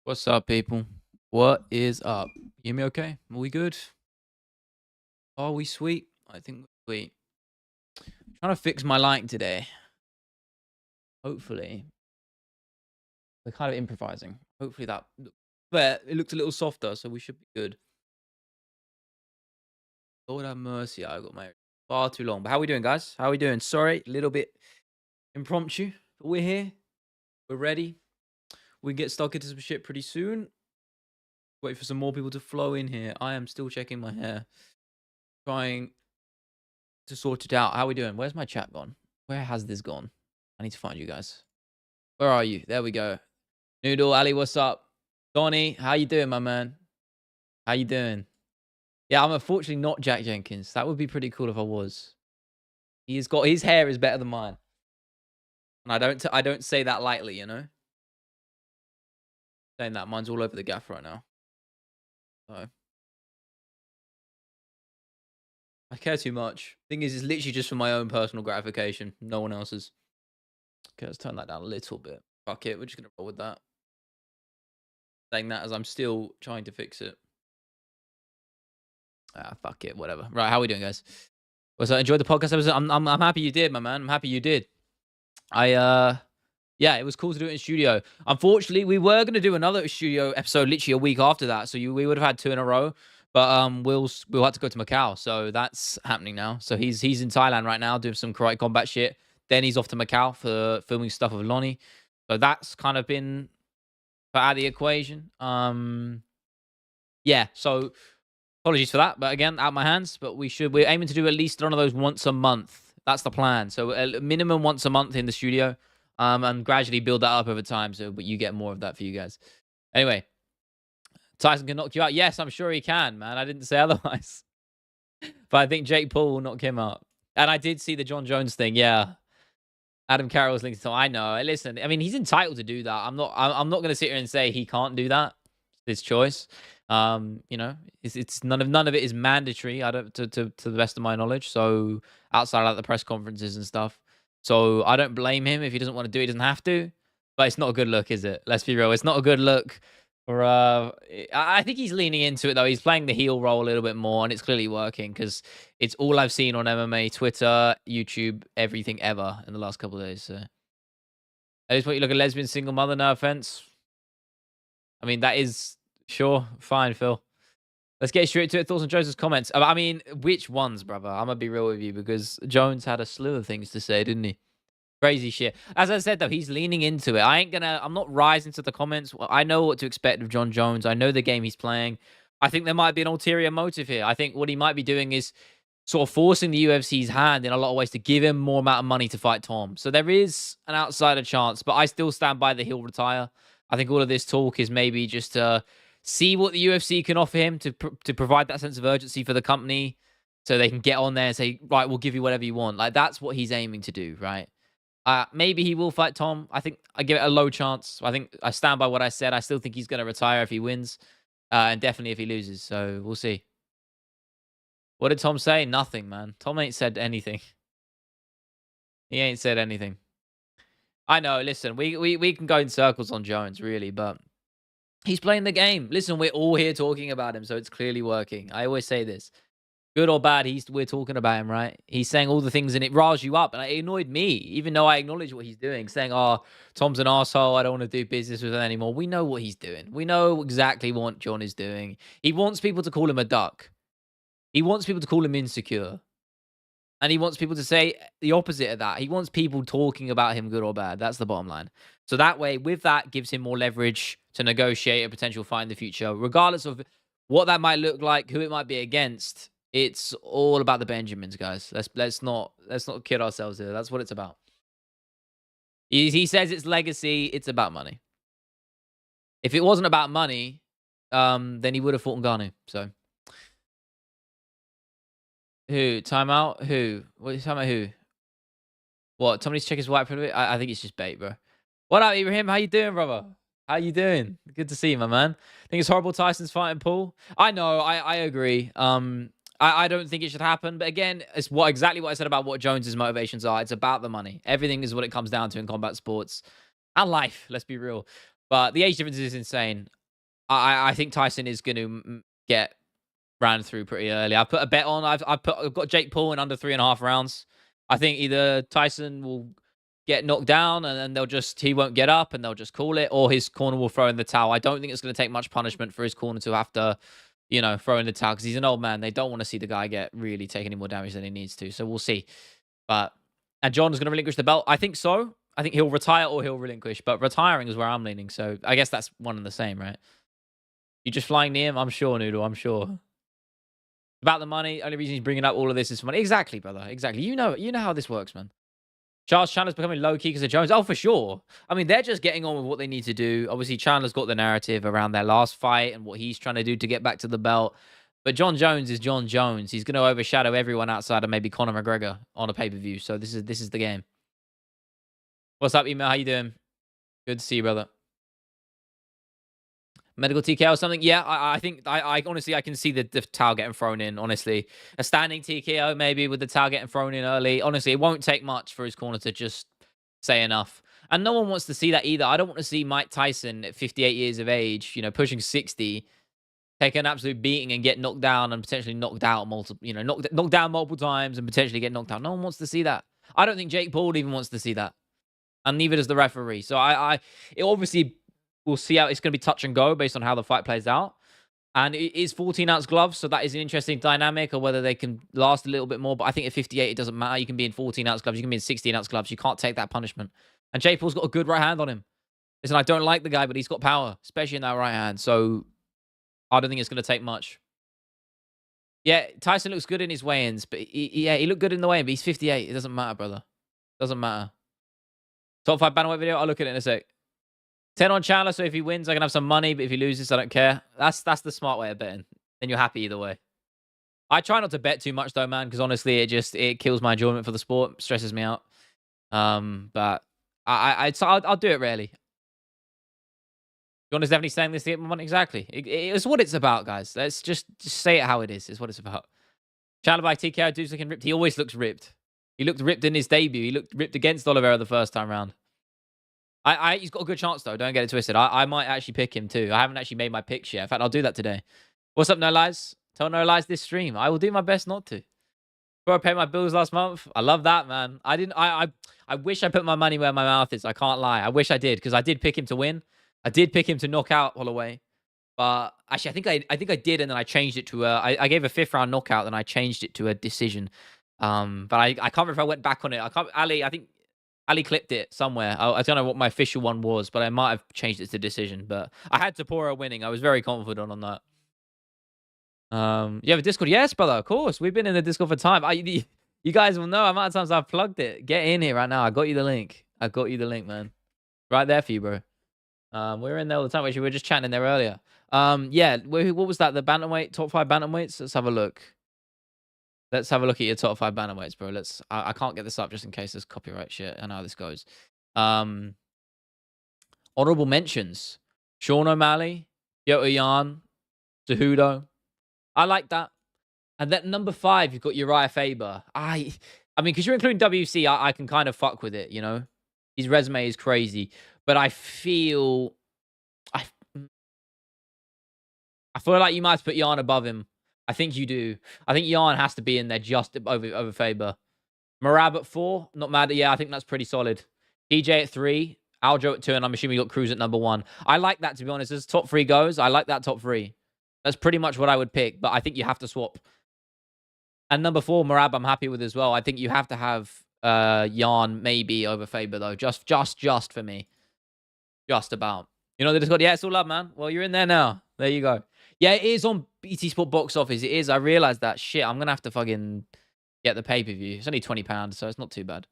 What's up, people? What is up? You hear me okay? Are we good? Are we sweet? I think we're sweet. Trying to fix my light today. Hopefully. We're kind of improvising. Hopefully that... But it looks a little softer, so we should be good. Lord have mercy, I got my... Far too long. But how we doing, guys? How we doing? Sorry, a little bit impromptu. But we're here. We're ready. We can get stuck into some shit pretty soon. Wait for some more people to flow in here. I am still checking my hair. Trying to sort it out. How we doing? Where's my chat gone? Where has this gone? I need to find you guys. Where are you? There we go. Noodle, Ali, what's up? Donnie, how you doing, my man? How you doing? Yeah, I'm unfortunately not Jack Jenkins. That would be pretty cool if I was. He's got his hair is better than mine. And I don't say that lightly, you know? Saying that mine's all over the gaff right now. So I care too much. Thing is, it's literally just for my own personal gratification. No one else's. Okay, let's turn that down a little bit. Fuck it, we're just gonna roll with that. Saying that as I'm still trying to fix it. Ah, fuck it, whatever. Right, how we doing, guys? Was I enjoyed the podcast episode? I'm happy you did, my man. I'm happy you did. Yeah, it was cool to do it in studio. Unfortunately, we were gonna do another studio episode literally a week after that, so we would have had 2 in a row. But we'll have to go to Macau, so that's happening now. So he's in Thailand right now doing some karate combat shit. Then he's off to Macau for filming stuff with Lonnie. So that's kind of been put out of the equation. Yeah, so apologies for that, but again, out of my hands. But we're aiming to do at least one of those once a month. That's the plan. So a minimum once a month in the studio, and gradually build that up over time. So but you get more of that for you guys. Anyway, Tyson can knock you out. Yes, I'm sure he can, man. I didn't say otherwise. But I think Jake Paul will knock him out. And I did see the John Jones thing. Yeah, Adam Carroll's linked to. I know. Listen, I mean, he's entitled to do that. I'm not going to sit here and say he can't do that. It's his choice. You know, it's none of it is mandatory. I don't to the best of my knowledge. So outside of like, the press conferences and stuff. So I don't blame him if he doesn't want to do it. He doesn't have to. But it's not a good look, is it? Let's be real. It's not a good look. For I think he's leaning into it though. He's playing the heel role a little bit more, and it's clearly working because it's all I've seen on MMA, Twitter, YouTube, everything ever in the last couple of days. So I just want you to look at lesbian single mother. No offense. I mean that is sure fine, Phil. Let's get straight to it. Thoughts on Jones' comments. I mean, which ones, brother? I'm gonna be real with you because Jones had a slew of things to say, didn't he? Crazy shit. As I said, though, he's leaning into it. I'm not rising to the comments. I know what to expect of John Jones. I know the game he's playing. I think there might be an ulterior motive here. I think what he might be doing is sort of forcing the UFC's hand in a lot of ways to give him more amount of money to fight Tom. So there is an outsider chance, but I still stand by that he'll retire. I think all of this talk is maybe just to see what the UFC can offer him to provide that sense of urgency for the company so they can get on there and say, right, we'll give you whatever you want. Like, that's what he's aiming to do, right? Maybe he will fight Tom. I think I give it a low chance. I think I stand by what I said. I still think he's going to retire if he wins, and definitely if he loses. So we'll see. What did Tom say? Nothing, man. Tom ain't said anything. He ain't said anything. I know. Listen, we can go in circles on Jones, really, but he's playing the game. Listen, we're all here talking about him, so it's clearly working. I always say this. Good or bad, we're talking about him, right? He's saying all the things and it riles you up. And it annoyed me, even though I acknowledge what he's doing, saying, oh, Tom's an asshole. I don't want to do business with him anymore. We know what he's doing. We know exactly what John is doing. He wants people to call him a duck. He wants people to call him insecure. And he wants people to say the opposite of that. He wants people talking about him good or bad. That's the bottom line. So that way, with that, gives him more leverage to negotiate a potential fight in the future, regardless of what that might look like, who it might be against. It's all about the Benjamins, guys. Let's not kid ourselves here. That's what it's about. He says it's legacy. It's about money. If it wasn't about money, then he would have fought Ngannou. So, who timeout? Who? What are you talking about? Who? What? Somebody's check his white privilege. I think it's just bait, bro. What up, Ibrahim? How you doing, brother? How you doing? Good to see you, my man. I think it's horrible Tyson's fighting Paul. I know. I agree. I don't think it should happen. But again, it's exactly what I said about what Jones's motivations are. It's about the money. Everything is what it comes down to in combat sports and life. Let's be real. But the age difference is insane. I think Tyson is going to get ran through pretty early. I put a bet on. I've got Jake Paul in under 3.5 rounds. I think either Tyson will get knocked down and then he won't get up and they'll just call it, or his corner will throw in the towel. I don't think it's going to take much punishment for his corner to have to, throw in the towel because he's an old man. They don't want to see the guy get really take any more damage than he needs to. So we'll see. And John is going to relinquish the belt. I think so. I think he'll retire or he'll relinquish, but retiring is where I'm leaning. So I guess that's one and the same, right? You just flying near him? I'm sure, Noodle. I'm sure. About the money. Only reason he's bringing up all of this is for money. Exactly, brother. Exactly. You know how this works, man. Charles Chandler's becoming low-key because of Jones. Oh, for sure. I mean, they're just getting on with what they need to do. Obviously, Chandler's got the narrative around their last fight and what he's trying to do to get back to the belt. But John Jones is John Jones. He's going to overshadow everyone outside of maybe Conor McGregor on a pay-per-view. So this is the game. What's up, Email? How you doing? Good to see you, brother. Medical TKO or something? Yeah, I think I honestly I can see the towel getting thrown in. Honestly, a standing TKO maybe with the towel getting thrown in early. Honestly, it won't take much for his corner to just say enough. And no one wants to see that either. I don't want to see Mike Tyson at 58 years of age, pushing 60, take an absolute beating and get knocked down and potentially knocked out knocked down multiple times and potentially get knocked out. No one wants to see that. I don't think Jake Paul even wants to see that, and neither does the referee. So it obviously. We'll see how it's going to be touch and go based on how the fight plays out. And it is 14-ounce gloves, so that is an interesting dynamic, or whether they can last a little bit more. But I think at 58, it doesn't matter. You can be in 14-ounce gloves. You can be in 16-ounce gloves. You can't take that punishment. And Jake Paul's got a good right hand on him. Listen, I don't like the guy, but he's got power, especially in that right hand. So I don't think it's going to take much. Yeah, Tyson looks good in his weigh-ins, but he looked good in the weigh-in, but he's 58. It doesn't matter, brother. Doesn't matter. Top 5 bantamweight video? I'll look at it in a sec. 10 on Chandler, so if he wins, I can have some money, but if he loses, I don't care. That's the smart way of betting. Then you're happy either way. I try not to bet too much, though, man, because honestly, it kills my enjoyment for the sport. Stresses me out. But I'll do it rarely. John is definitely saying this to get my money. Exactly. It's what it's about, guys. Let's just say it how it is. It's what it's about. Chandler by TKO, dude's looking ripped. He always looks ripped. He looked ripped in his debut. He looked ripped against Oliveira the first time round. He's got a good chance, though. Don't get it twisted. I might actually pick him, too. I haven't actually made my picks yet. In fact, I'll do that today. What's up, No Lies? Tell No Lies this stream. I will do my best not to. Bro, I paid my bills last month. I love that, man. I wish I put my money where my mouth is. I can't lie. I wish I did, because I did pick him to win. I did pick him to knock out Holloway. But actually, I think I did, and then I changed it to I gave a 5th-round knockout, and I changed it to a decision. But I can't remember if I went back on it. I think Ali clipped it somewhere. I don't know what my official one was, but I might have changed it to decision. But I had Tapora winning. I was very confident on that. You have a Discord? Yes, brother. Of course. We've been in the Discord for time. You guys will know how many times I've plugged it. Get in here right now. I got you the link. Man. Right there for you, bro. We're in there all the time. Actually, we were just chatting there earlier. Yeah. What was that? The bantamweight, top 5 bantamweights? Let's have a look. Let's have a look at your top 5 bantamweights, bro. I can't get this up just in case there's copyright shit. I know how this goes. Honorable mentions. Sean O'Malley, Yoto Yan, Cejudo. I like that. And then number 5, you've got Uriah Faber. I mean, because you're including WC, I can kind of fuck with it, His resume is crazy. But I feel like you might have to put Yan above him. I think you do. I think Yan has to be in there just over Faber. Marab at 4, not mad. Yeah, I think that's pretty solid. DJ at 3, Aljo at 2, and I'm assuming you got Cruz at number 1. I like that, to be honest. As top 3 goes, I like that top 3. That's pretty much what I would pick, but I think you have to swap. And number 4, Marab, I'm happy with as well. I think you have to have Yan maybe over Faber, though. Just for me. Just about. They just got, yeah, it's all up, man. Well, you're in there now. There you go. Yeah, it is on BT Sport Box Office. It is. I realized that. Shit, I'm going to have to fucking get the pay-per-view. It's only £20, so it's not too bad.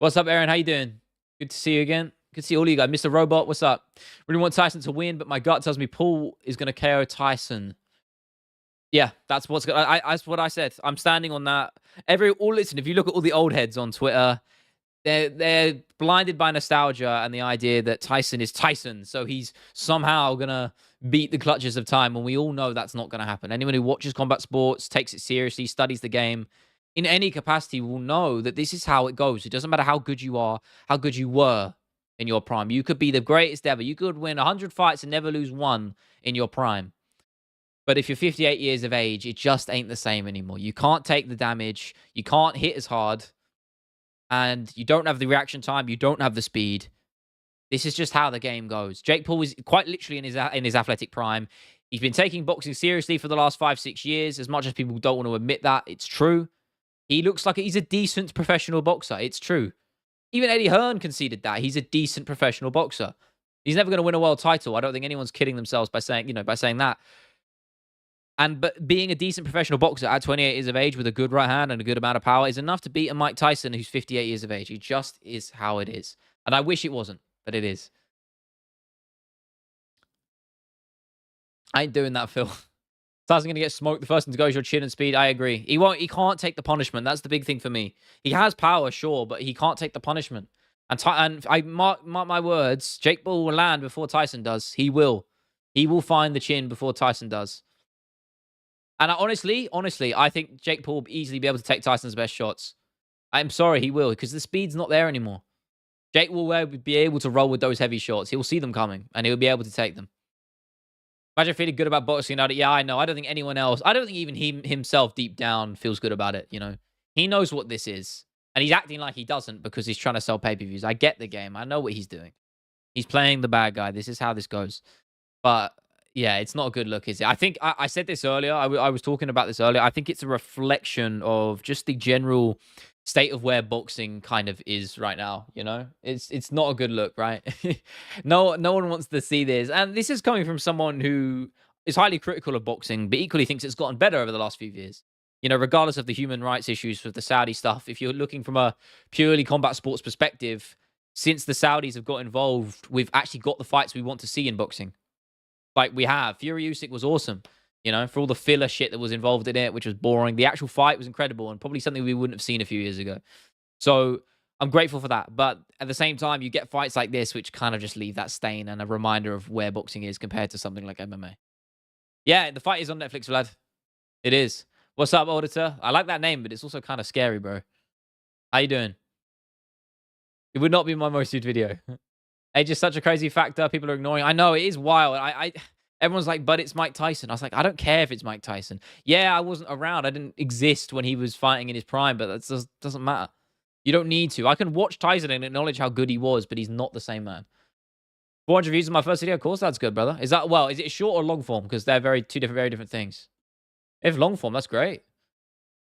What's up, Aaron? How you doing? Good to see you again. Good to see all of you guys. Mr. Robot, what's up? Really want Tyson to win, but my gut tells me Paul is going to KO Tyson. Yeah, that's what I said. I'm standing on that. Listen, if you look at all the old heads on Twitter, they're blinded by nostalgia and the idea that Tyson is Tyson, so he's somehow gonna beat the clutches of time, and we all know that's not gonna happen. Anyone who watches combat sports, takes it seriously, studies the game in any capacity will know that this is how it goes. It doesn't matter how good you are, how good you were. in your prime. You could be the greatest ever. You could win 100 fights and never lose one in your prime. But if you're 58 years of age, it just ain't the same anymore. You can't take the damage. You can't hit as hard. And you don't have the reaction time. You don't have the speed. This is just how the game goes. Jake Paul is quite literally in his athletic prime. He's been taking boxing seriously for the last 5-6 years. As much as people don't want to admit that, it's true. He looks like he's a decent professional boxer. It's true. Even Eddie Hearn conceded that. He's a decent professional boxer. He's never going to win a world title. I don't think anyone's kidding themselves by saying that. But being a decent professional boxer at 28 years of age with a good right hand and a good amount of power is enough to beat a Mike Tyson who's 58 years of age. He just is how it is. And I wish it wasn't, but it is. I ain't doing that, Phil. Tyson going to get smoked. The first one to go is your chin and speed. I agree. He can't take the punishment. That's the big thing for me. He has power, sure, but he can't take the punishment. And I mark my words, Jake Paul will land before Tyson does. He will. He will find the chin before Tyson does. And honestly, I think Jake Paul will easily be able to take Tyson's best shots. I'm sorry, he will, because the speed's not there anymore. Jake will be able to roll with those heavy shots. He'll see them coming, and he'll be able to take them. Imagine feeling good about boxing. Yeah, I know. I don't think anyone else, I don't think even he himself deep down feels good about it, you know. He knows what this is, and he's acting like he doesn't because he's trying to sell pay-per-views. I get the game. I know what he's doing. He's playing the bad guy. This is how this goes. But yeah, it's not a good look, is it? I think I said this earlier. I was talking about this earlier. I think it's a reflection of just the general state of where boxing kind of is right now. You know, it's not a good look, right? No one wants to see this, and this is coming from someone who is highly critical of boxing, but equally thinks it's gotten better over the last few years. You know, regardless of the human rights issues with the Saudi stuff, if you're looking from a purely combat sports perspective, since the Saudis have got involved, we've actually got the fights we want to see in boxing. Like we have. Fury Usyk was awesome, you know, for all the filler shit that was involved in it, which was boring. The actual fight was incredible and probably something we wouldn't have seen a few years ago. So I'm grateful for that. But at the same time, you get fights like this, which kind of just leave that stain and a reminder of where boxing is compared to something like MMA. Yeah, the fight is on Netflix, Vlad. It is. What's up, Auditor? I like that name, but it's also kind of scary, bro. How you doing? It would not be my most viewed video. Age is such a crazy factor. People are ignoring. I know it is wild. Everyone's like, but it's Mike Tyson. I was like, I don't care if it's Mike Tyson. Yeah, I wasn't around. I didn't exist when he was fighting in his prime, but that just doesn't matter. You don't need to. I can watch Tyson and acknowledge how good he was, but he's not the same man. 400 views in my first video. Of course, that's good, brother. Is it short or long form? Because they're very different things. If long form, that's great.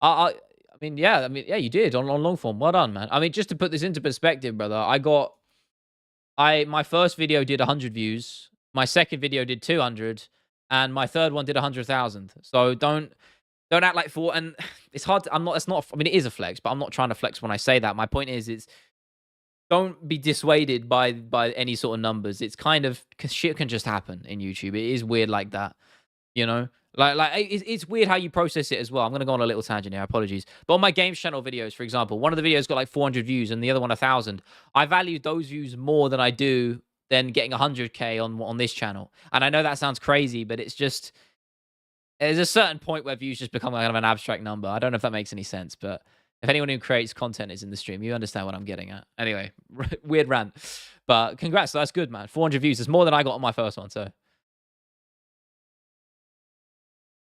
I mean, yeah, you did on long form. Well done, man. I mean, just to put this into perspective, brother, my first video did 100 views, my second video did 200, and my third one did 100,000. So don't act like and it's hard. It is a flex, but I'm not trying to flex when I say that. My point is don't be dissuaded by any sort of numbers. It's kind of, because shit can just happen in YouTube. It is weird like that, you know. It's weird how you process it as well. I'm going to go on a little tangent here. Apologies. But on my games channel videos, for example, one of the videos got like 400 views and the other one 1,000. I value those views more than I do than getting 100K on this channel. And I know that sounds crazy, but it's just, there's a certain point where views just become kind of an abstract number. I don't know if that makes any sense, but if anyone who creates content is in the stream, you understand what I'm getting at. Anyway, weird rant. But congrats. That's good, man. 400 views. It's more than I got on my first one, so.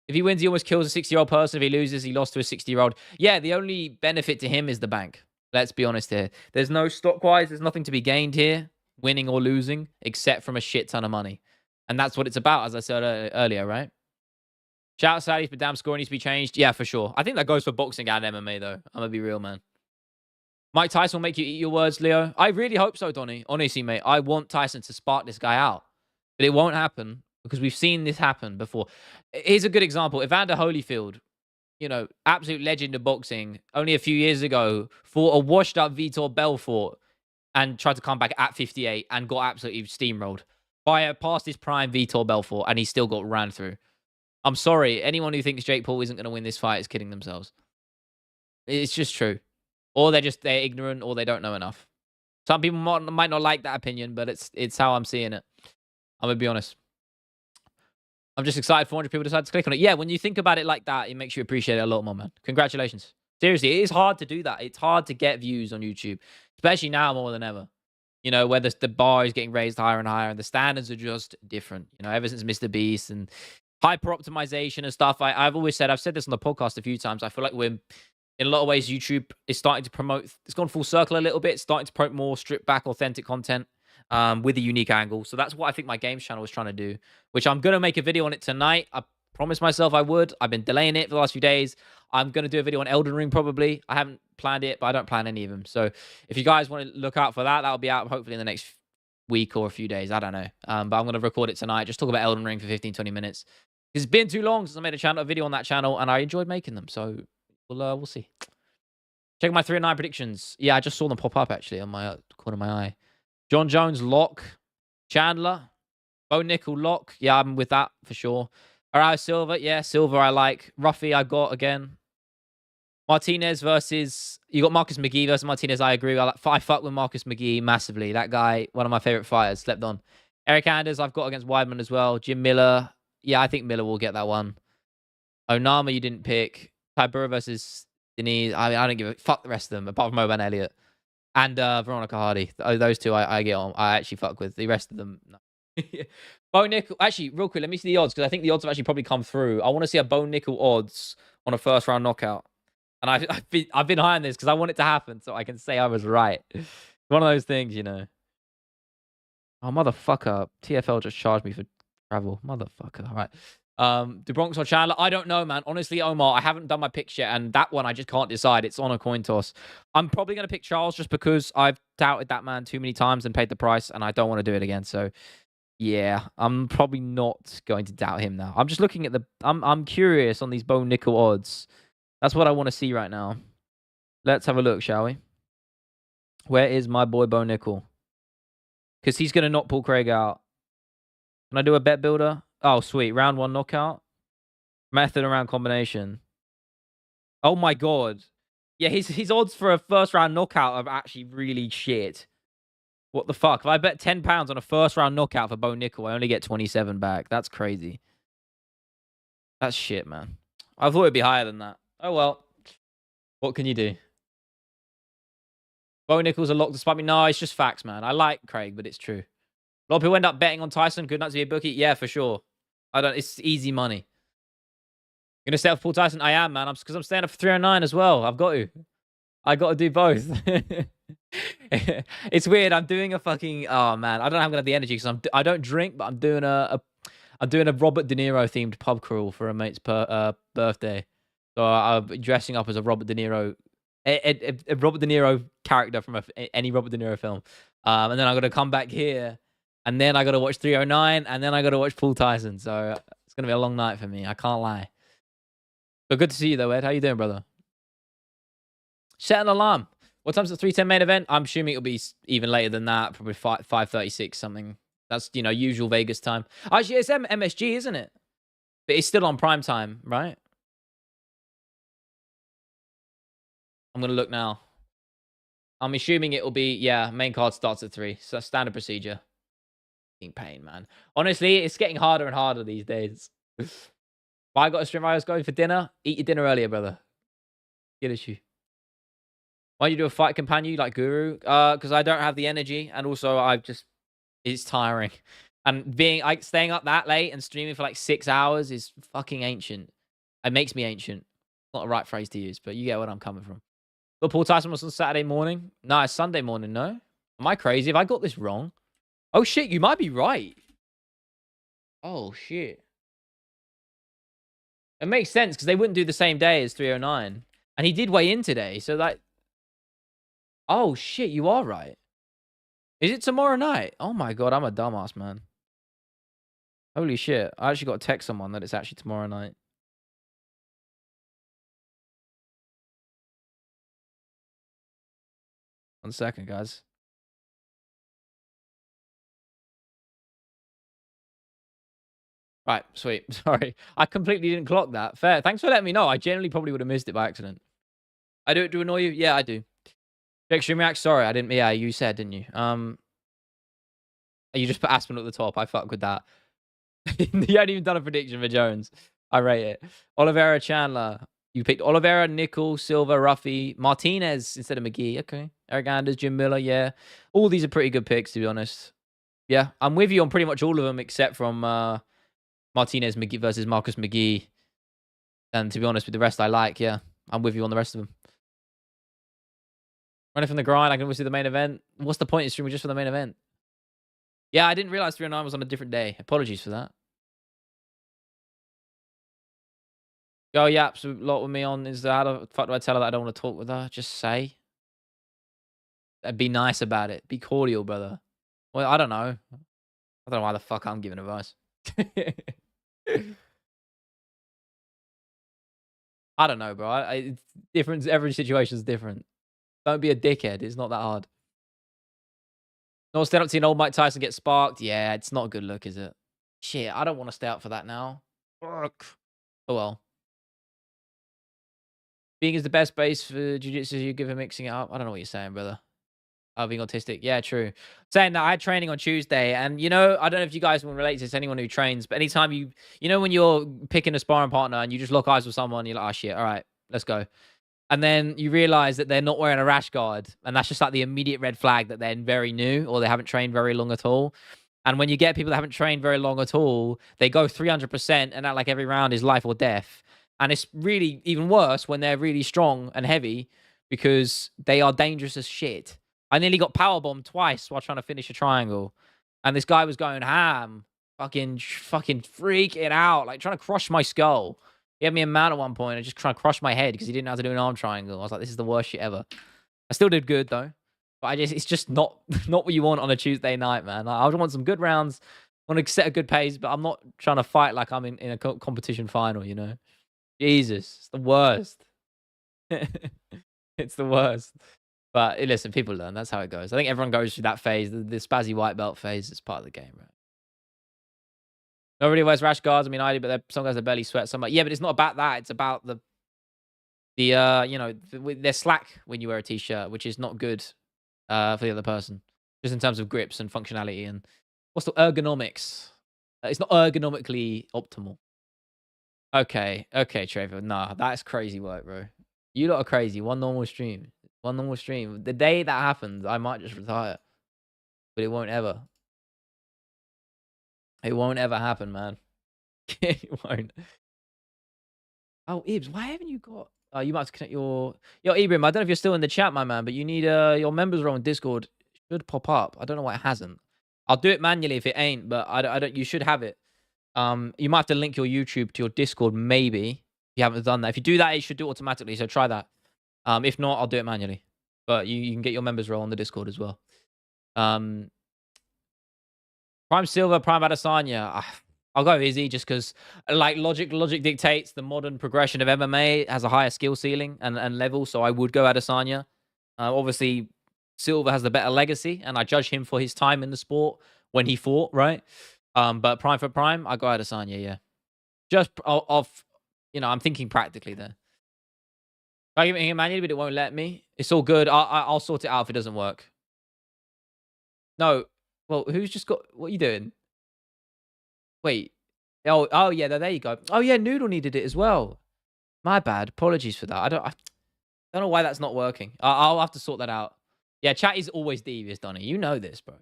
If he wins, he almost kills a 60-year-old person. If he loses, he lost to a 60-year-old. Yeah, the only benefit to him is the bank. Let's be honest here. There's no stock-wise. There's nothing to be gained here, winning or losing, except from a shit ton of money. And that's what it's about, as I said earlier, right? Shout out Saudis, but damn, score needs to be changed. Yeah, for sure. I think that goes for boxing and MMA, though. I'm going to be real, man. Mike Tyson will make you eat your words, Leo. I really hope so, Donnie. Honestly, mate. I want Tyson to spark this guy out. But it won't happen, because we've seen this happen before. Here's a good example. Evander Holyfield, you know, absolute legend of boxing, only a few years ago, fought a washed-up Vitor Belfort and tried to come back at 58 and got absolutely steamrolled by a past his prime Vitor Belfort, and he still got ran through. I'm sorry. Anyone who thinks Jake Paul isn't going to win this fight is kidding themselves. It's just true. Or they're ignorant, or they don't know enough. Some people might not like that opinion, but it's how I'm seeing it. I'm going to be honest. I'm just excited 400 people decided to click on it. Yeah, when you think about it like that, it makes you appreciate it a lot more, man. Congratulations. Seriously, it is hard to do that. It's hard to get views on YouTube, especially now more than ever. You know, where the bar is getting raised higher and higher, and the standards are just different. You know, ever since Mr. Beast and hyper optimization and stuff. I've always said, I've said this on the podcast a few times. I feel like we're in a lot of ways, YouTube is starting to promote. It's gone full circle a little bit. It's starting to promote more stripped back, authentic content with a unique angle. So that's what I think my games channel is trying to do. Which I'm gonna make a video on it tonight. I promised myself I would. I've been delaying it for the last few days. I'm gonna do a video on Elden Ring probably. I haven't planned it, but I don't plan any of them. So if you guys want to look out for that, that'll be out hopefully in the next week or a few days. I don't know. But I'm going to record it tonight. Just talk about Elden Ring for 15, 20 minutes. It's been too long since I made a video on that channel, and I enjoyed making them. So we'll see. Check my 3 and 9 predictions. Yeah, I just saw them pop up actually on my corner of my eye. John Jones, lock. Chandler. Bo Nickel, lock. Yeah, I'm with that for sure. Arao Silva. Yeah, Silva I like. Ruffy I got again. Martinez versus... You got Marcus McGee versus Martinez. I agree. I fuck with Marcus McGee massively. That guy, one of my favorite fighters. Slept on. Eric Anders I've got against Weidman as well. Jim Miller. Yeah, I think Miller will get that one. Onama you didn't pick. Tybura versus Denise. I don't give a fuck the rest of them, apart from Oban Elliott. And Veronica Hardy. Those two I get on. I actually fuck with. The rest of them, no. Bo Nickel. Actually, real quick, let me see the odds, because I think the odds have actually probably come through. I want to see a Bo Nickel odds on a first round knockout. And I've been high on this because I want it to happen so I can say I was right. One of those things, you know. Oh, motherfucker. TFL just charged me for travel. Motherfucker. All right. DeBronx or Chandler? I don't know, man. Honestly, Omar, I haven't done my picks yet, and that one I just can't decide. It's on a coin toss. I'm probably going to pick Charles just because I've doubted that man too many times and paid the price, and I don't want to do it again. So, yeah, I'm probably not going to doubt him now. I'm just looking at the... I'm curious on these Bo Nickel odds. That's what I want to see right now. Let's have a look, shall we? Where is my boy Bo Nickel? Because he's going to knock Paul Craig out. Can I do a bet builder? Oh, sweet. Round 1 knockout. Method around combination. Oh, my God. Yeah, his odds for a first round knockout are actually really shit. What the fuck? If I bet £10 on a first round knockout for Bo Nickel, I only get 27 back. That's crazy. That's shit, man. I thought it'd be higher than that. Oh, well. What can you do? Bo Nickel's a lock despite me. No, it's just facts, man. I like Craig, but it's true. A lot of people end up betting on Tyson. Good not to be a bookie. Yeah, for sure. It's easy money. You're gonna stay up for Paul Tyson? I am, man. Because I'm staying up for 309 as well. I've got to. I got to do both. It's weird. I'm doing a fucking... Oh, man. I don't have the energy because I don't drink, but I'm doing a Robert De Niro themed pub crawl for a mate's birthday. So I'm dressing up as a Robert De Niro, a Robert De Niro character from any Robert De Niro film. And then I got to come back here, and then I got to watch 309, and then I got to watch Paul Tyson. So it's gonna be a long night for me. I can't lie. But good to see you though, Ed. How you doing, brother? Set an alarm. What time's the 3:10 main event? I'm assuming it'll be even later than that. Probably 5:36 something. That's usual Vegas time. Actually, it's MSG, isn't it? But it's still on prime time, right? I'm going to look now. I'm assuming it will be, yeah, main card starts at 3. So standard procedure. In pain, man. Honestly, it's getting harder and harder these days. If I got a stream I was going for dinner, eat your dinner earlier, brother. Get issue. Why don't you do a fight companion like Guru? Because I don't have the energy, and also it's tiring. And staying up that late and streaming for like 6 hours is fucking ancient. It makes me ancient. Not the right phrase to use, but you get what I'm coming from. But Paul Tyson was on Saturday morning. No, it's Sunday morning, no? Am I crazy? Have I got this wrong? Oh, shit, you might be right. Oh, shit. It makes sense, because they wouldn't do the same day as 309. And he did weigh in today, so that... Oh, shit, you are right. Is it tomorrow night? Oh, my God, I'm a dumbass, man. Holy shit. I actually got to text someone that it's actually tomorrow night. 1 second, guys. Right, sweet. Sorry. I completely didn't clock that. Fair. Thanks for letting me know. I generally probably would have missed it by accident. I do it to annoy you? Yeah, I do. Extreme React, sorry, I didn't... Yeah, you said, didn't you? You just put Aspen at the top. I fuck with that. You hadn't even done a prediction for Jones. I rate it. Oliveira Chandler. You picked Oliveira, Nickel, Silva, Ruffy, Martinez instead of McGee. Okay. Eric Anders, Jim Miller. Yeah. All these are pretty good picks, to be honest. Yeah. I'm with you on pretty much all of them except from Martinez McGee versus Marcus McGee. And to be honest, with the rest I like, yeah. I'm with you on the rest of them. Running from the grind, I can always see the main event. What's the point in streaming just for the main event? Yeah, I didn't realize 309 was on a different day. Apologies for that. Yo, Yaps, a lot with me on is how the fuck do I tell her that I don't want to talk with her? Just say. Be nice about it. Be cordial, brother. Well, I don't know. I don't know why the fuck I'm giving advice. I don't know, bro. It's different. Every situation is different. Don't be a dickhead. It's not that hard. No, stand up to an old Mike Tyson get sparked. Yeah, it's not a good look, is it? Shit, I don't want to stay out for that now. Fuck. Oh well. Being is the best base for jiu-jitsu. You give him mixing it up. I don't know what you're saying, brother. Oh, being autistic. Yeah, true. Saying that I had training on Tuesday, and I don't know if you guys will relate to this, anyone who trains, but anytime when you're picking a sparring partner and you just lock eyes with someone, you're like, oh shit, all right, let's go. And then you realize that they're not wearing a rash guard, and that's just like the immediate red flag that they're very new or they haven't trained very long at all. And when you get people that haven't trained very long at all, they go 300% and act like every round is life or death. And it's really even worse when they're really strong and heavy because they are dangerous as shit. I nearly got powerbombed twice while trying to finish a triangle. And this guy was going ham, fucking freaking out, like trying to crush my skull. He had me in mount at one point and just trying to crush my head because he didn't know how to do an arm triangle. I was like, this is the worst shit ever. I still did good though. But it's just not what you want on a Tuesday night, man. Like, I want some good rounds. I want to set a good pace, but I'm not trying to fight like I'm in a competition final, Jesus, it's the worst. It's the worst. But listen, people learn. That's how it goes. I think everyone goes through that phase, the spazzy white belt phase. It's part of the game, right? Nobody wears rash guards. I mean, I do, but some guys are barely sweat. Some yeah, but it's not about that. It's about they're slack when you wear a t-shirt, which is not good for the other person, just in terms of grips and functionality and what's the ergonomics. It's not ergonomically optimal. Okay, Trevor. Nah, that's crazy work, bro. You lot are crazy. One normal stream. The day that happens, I might just retire. But it won't ever. It won't ever happen, man. It won't. Oh, Ibs, why haven't you got... you might have to connect your... Yo, Ibram, I don't know if you're still in the chat, my man, but you need your members role on Discord. Should pop up. I don't know why it hasn't. I'll do it manually if it ain't, but I don't. You should have it. You might have to link your YouTube to your Discord, maybe. If you haven't done that. If you do that, it should do it automatically, so try that. If not, I'll do it manually. But you can get your members role on the Discord as well. Prime Silver, Prime Adesanya. I'll go Izzy just because, like, logic dictates the modern progression of MMA has a higher skill ceiling and level, so I would go Adesanya. Obviously, Silver has the better legacy, and I judge him for his time in the sport when he fought, right? But prime for prime, I go Adesanya, yeah. Just off, I'm thinking practically there. I give it him manually, but it won't let me. It's all good. I'll sort it out if it doesn't work. No. Well, who's just got... What are you doing? Wait. Oh yeah, there you go. Oh yeah, Noodle needed it as well. My bad. Apologies for that. I don't know why that's not working. I'll have to sort that out. Yeah, chat is always devious, Donnie. You know this, bro.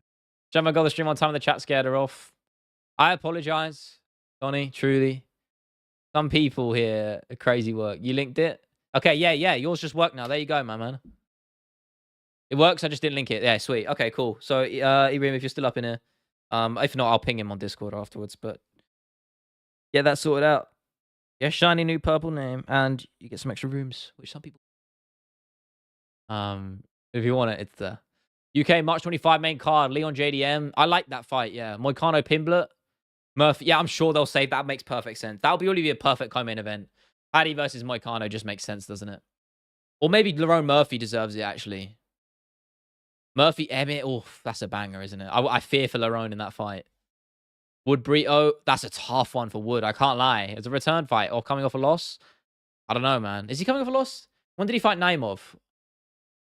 Jump, I got the stream on time. The chat scared her off. I apologize, Donnie. Truly, some people here are crazy work. You linked it. Okay, yeah. Yours just worked now. There you go, my man. It works. I just didn't link it. Yeah, sweet. Okay, cool. So, Ibrahim, if you're still up in here, if not, I'll ping him on Discord afterwards. But yeah, that's sorted out. Yeah, shiny new purple name, and you get some extra rooms, which some people. If you want it, it's there. UK March 25 main card. Leon JDM. I like that fight. Yeah, Moicano Pimblet. Murphy. Yeah, I'm sure they'll say that makes perfect sense. That'll really be a perfect co-main event. Paddy versus Moicano just makes sense, doesn't it? Or maybe Lerone Murphy deserves it actually. Murphy Emmett, oh, that's a banger, isn't it? I fear for Lerone in that fight. Wood Brito, that's a tough one for Wood. I can't lie. It's a return fight or coming off a loss. I don't know, man. Is he coming off a loss? When did he fight Naimov?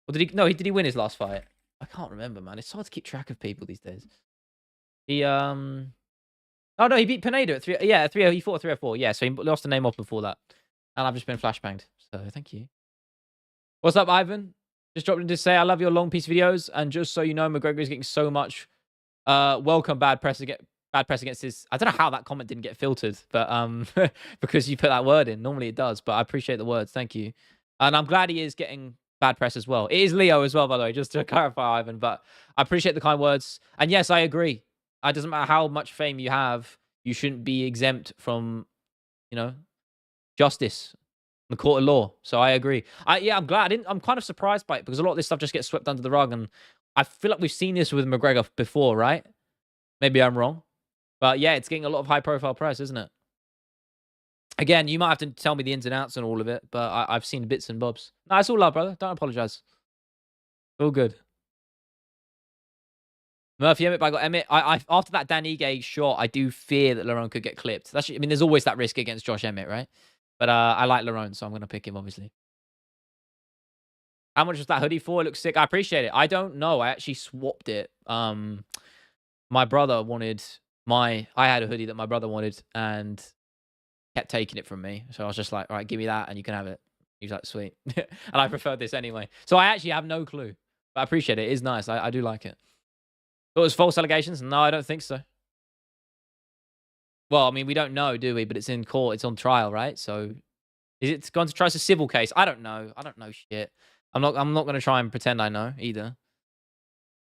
Or did he? No, did he win his last fight? I can't remember, man. It's hard to keep track of people these days. He Oh no, he beat Pineda at 3. Yeah, at 3. He fought at 304. Yeah, so he lost to Naimov before that. And I've just been flashbanged. So thank you. What's up, Ivan? Just dropped in to say I love your long piece videos. And just so you know, McGregor is getting so much welcome bad press against his. I don't know how that comment didn't get filtered, but because you put that word in. Normally it does, but I appreciate the words. Thank you. And I'm glad he is getting bad press as well. It is Leo as well, by the way, just to clarify, Ivan. But I appreciate the kind words. And yes, I agree. It doesn't matter how much fame you have, you shouldn't be exempt from, you know, justice, the court of law. So I agree. I'm glad. I'm kind of surprised by it because a lot of this stuff just gets swept under the rug, and I feel like we've seen this with McGregor before, right? Maybe I'm wrong, but yeah, it's getting a lot of high-profile press, isn't it? Again, you might have to tell me the ins and outs and all of it, but I've seen bits and bobs. No, it's all love, brother. Don't apologize. All good. Murphy Emmett, but I got Emmett. After that Dan Ige shot, I do fear that Lerone could get clipped. I mean, there's always that risk against Josh Emmett, right? But I like Lerone, so I'm gonna pick him, obviously. How much was that hoodie for? It looks sick. I appreciate it. I don't know. I actually swapped it. My brother wanted I had a hoodie that my brother wanted and kept taking it from me. So I was just like, all right, give me that and you can have it. He was like, sweet. And I preferred this anyway. So I actually have no clue. But I appreciate it. It is nice. I do like it. But it was false allegations? No, I don't think so. Well, I mean, we don't know, do we? But it's in court. It's on trial, right? So is it going to try a civil case? I don't know. I don't know shit. I'm not going to try and pretend I know either.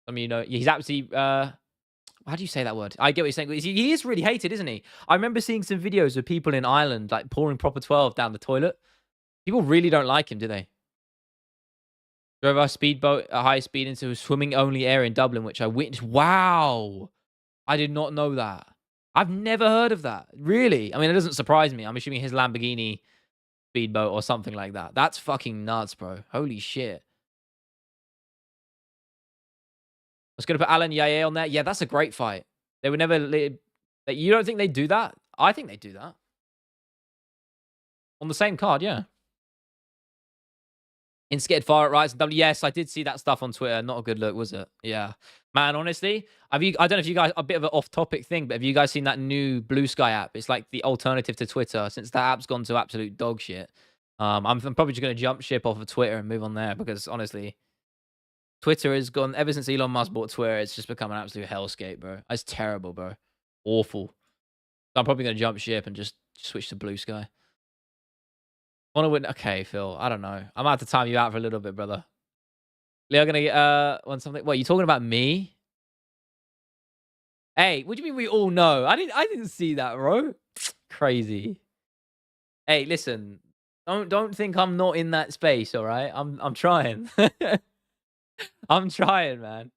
I mean, he's absolutely how do you say that word? I get what you're saying. He is really hated, isn't he? I remember seeing some videos of people in Ireland like pouring proper 12 down the toilet. People really don't like him, do they? Drove our speedboat at high speed into a swimming-only area in Dublin, which I witnessed. Wow. I did not know that. I've never heard of that. Really? I mean, it doesn't surprise me. I'm assuming his Lamborghini speedboat or something like that. That's fucking nuts, bro. Holy shit. I was going to put Alan Yaye on there. Yeah, that's a great fight. They would never... You don't think they do that? I think they do that. On the same card, yeah. Inscared fire at Rise and W. Yes, I did see that stuff on Twitter. Not a good look, was it? Yeah. Man, honestly, I don't know if you guys... A bit of an off-topic thing, but have you guys seen that new Blue Sky app? It's like the alternative to Twitter since that app's gone to absolute dog shit. I'm probably just going to jump ship off of Twitter and move on there because, honestly... Twitter has gone ever since Elon Musk bought Twitter. It's just become an absolute hellscape, bro. It's terrible, bro. Awful. So I'm probably gonna jump ship and just switch to Blue Sky. Want to win? Okay, Phil. I don't know. I'm about to time you out for a little bit, brother. Leo gonna get want something? What, you talking about me? Hey, what do you mean we all know? I didn't see that, bro. Crazy. Hey, listen. Don't think I'm not in that space, all right? I'm trying. I'm trying, man.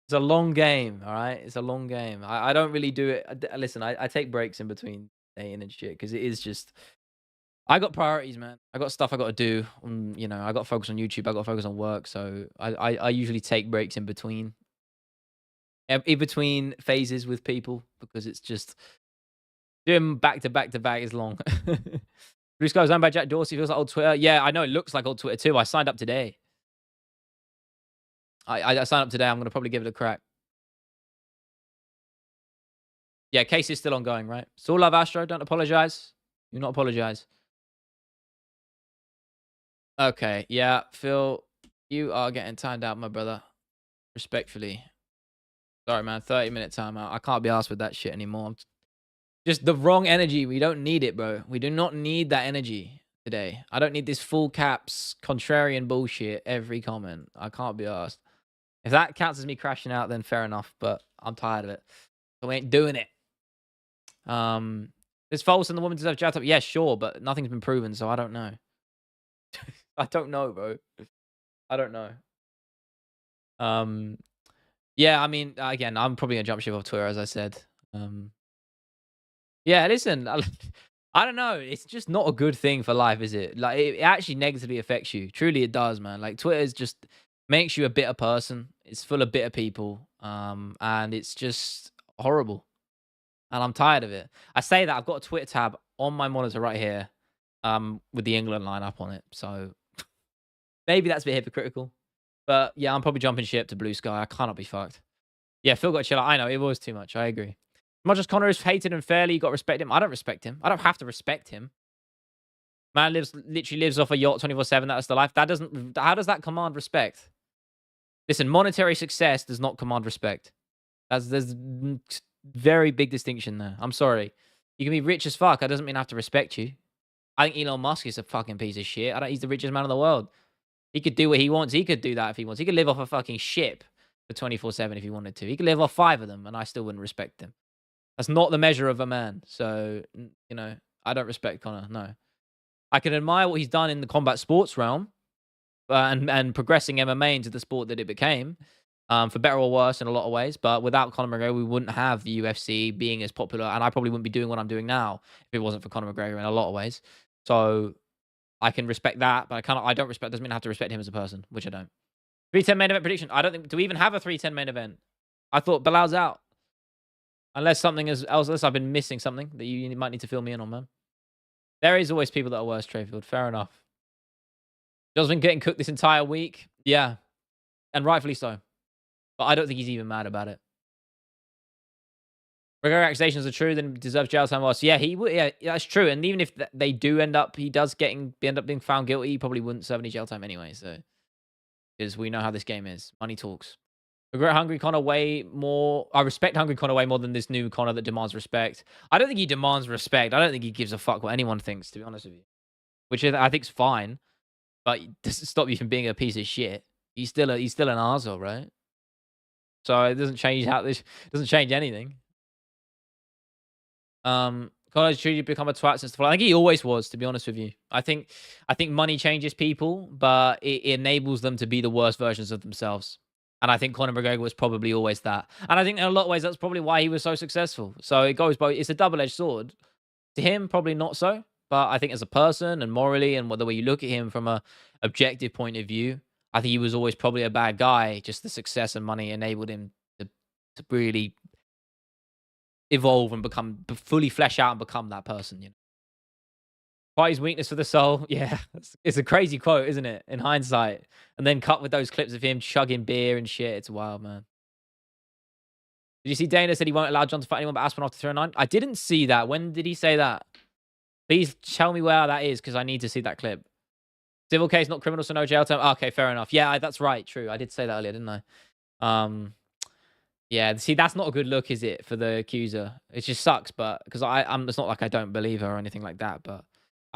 It's a long game, all right? It's a long game. I don't really do it. Listen, I take breaks in between dating and shit because it is just. I got priorities, man. I got stuff I got to do. I got to focus on YouTube. I got to focus on work. So I usually take breaks in between phases with people because it's just doing back to back to back is long. Blue Sky was owned by Jack Dorsey. Feels like old Twitter. Yeah, I know. It looks like old Twitter too. I signed up today. I signed up today. I'm going to probably give it a crack. Yeah, case is still ongoing, right? So love, Astro. Don't apologize. Do not apologize. Okay, yeah, Phil, you are getting timed out, my brother. Respectfully. Sorry, man. 30-minute timeout. I can't be asked with that shit anymore. Just the wrong energy. We don't need it, bro. We do not need that energy today. I don't need this full caps, contrarian bullshit every comment. I can't be asked. If that counts as me crashing out, then fair enough. But I'm tired of it. So we ain't doing it. It's false and the woman deserves jailed up. Yeah, sure, but nothing's been proven, so I don't know. I don't know, bro. I don't know. Yeah, I mean, again, I'm probably gonna jump ship off Twitter, as I said. Yeah, listen, I don't know. It's just not a good thing for life, is it? Like, it actually negatively affects you. Truly, it does, man. Like, Twitter is just makes you a bitter person. It's full of bitter people, and it's just horrible. And I'm tired of it. I say that I've got a Twitter tab on my monitor right here, with the England lineup on it. So maybe that's a bit hypocritical. But yeah, I'm probably jumping ship to Blue Sky. I cannot be fucked. Yeah, Phil got to chill out. I know, it was too much. I agree. As much as Connor is hated unfairly, you got to respect him. I don't respect him. I don't have to respect him. Man literally lives off a yacht 24/7. That's the life. That doesn't. How does that command respect? Listen, monetary success does not command respect. There's very big distinction there. I'm sorry. You can be rich as fuck. That doesn't mean I have to respect you. I think Elon Musk is a fucking piece of shit. He's the richest man in the world. He could do what he wants. He could do that if he wants. He could live off a fucking ship for 24/7 if he wanted to. He could live off 5 of them, and I still wouldn't respect him. That's not the measure of a man. So, I don't respect Connor. No. I can admire what he's done in the combat sports realm, and progressing MMA into the sport that it became, for better or worse in a lot of ways. But without Conor McGregor, we wouldn't have the UFC being as popular, and I probably wouldn't be doing what I'm doing now if it wasn't for Conor McGregor in a lot of ways. So I can respect that, but I don't respect. Doesn't mean I have to respect him as a person, which I don't. 310 main event prediction. I don't think. Do we even have a 310 main event? I thought Bilal's out, unless something else. Unless I've been missing something that you might need to fill me in on, man. There is always people that are worse, Trayfield. Fair enough. John's been getting cooked this entire week. Yeah. And rightfully so. But I don't think he's even mad about it. Regarding accusations are true, then deserves jail time. Loss. Yeah, he would. Yeah, that's true. And even if they do end up, he does end up being found guilty, he probably wouldn't serve any jail time anyway. So, because we know how this game is, money talks. Regret Hungry Connor way more. I respect Hungry Connor way more than this new Connor that demands respect. I don't think he demands respect. I don't think he gives a fuck what anyone thinks, to be honest with you. Which I think's fine, but it doesn't stop you from being a piece of shit. He's still an arsehole, right? So it doesn't change doesn't change anything. College treated you become a twat since the fall. I think he always was, to be honest with you. I think money changes people, but it enables them to be the worst versions of themselves. And I think Conor McGregor was probably always that. And I think in a lot of ways that's probably why he was so successful. So it goes both. It's a double-edged sword. To him, probably not so. But I think as a person and morally and the way you look at him from a objective point of view, I think he was always probably a bad guy. Just the success and money enabled him to really evolve and fully flesh out and become that person. Party's weakness for the soul. Yeah, it's a crazy quote, isn't it? In hindsight, and then cut with those clips of him chugging beer and shit. It's wild, man. Did you see Dana said he won't allow John to fight anyone but Aspen after 309? I didn't see that. When did he say that? Please tell me where that is, because I need to see that clip. Civil case, not criminal, so no jail time. Okay, fair enough. Yeah, that's right. True. I did say that earlier, didn't I? Yeah, see, that's not a good look, is it, for the accuser? It just sucks, but because it's not like I don't believe her or anything like that, but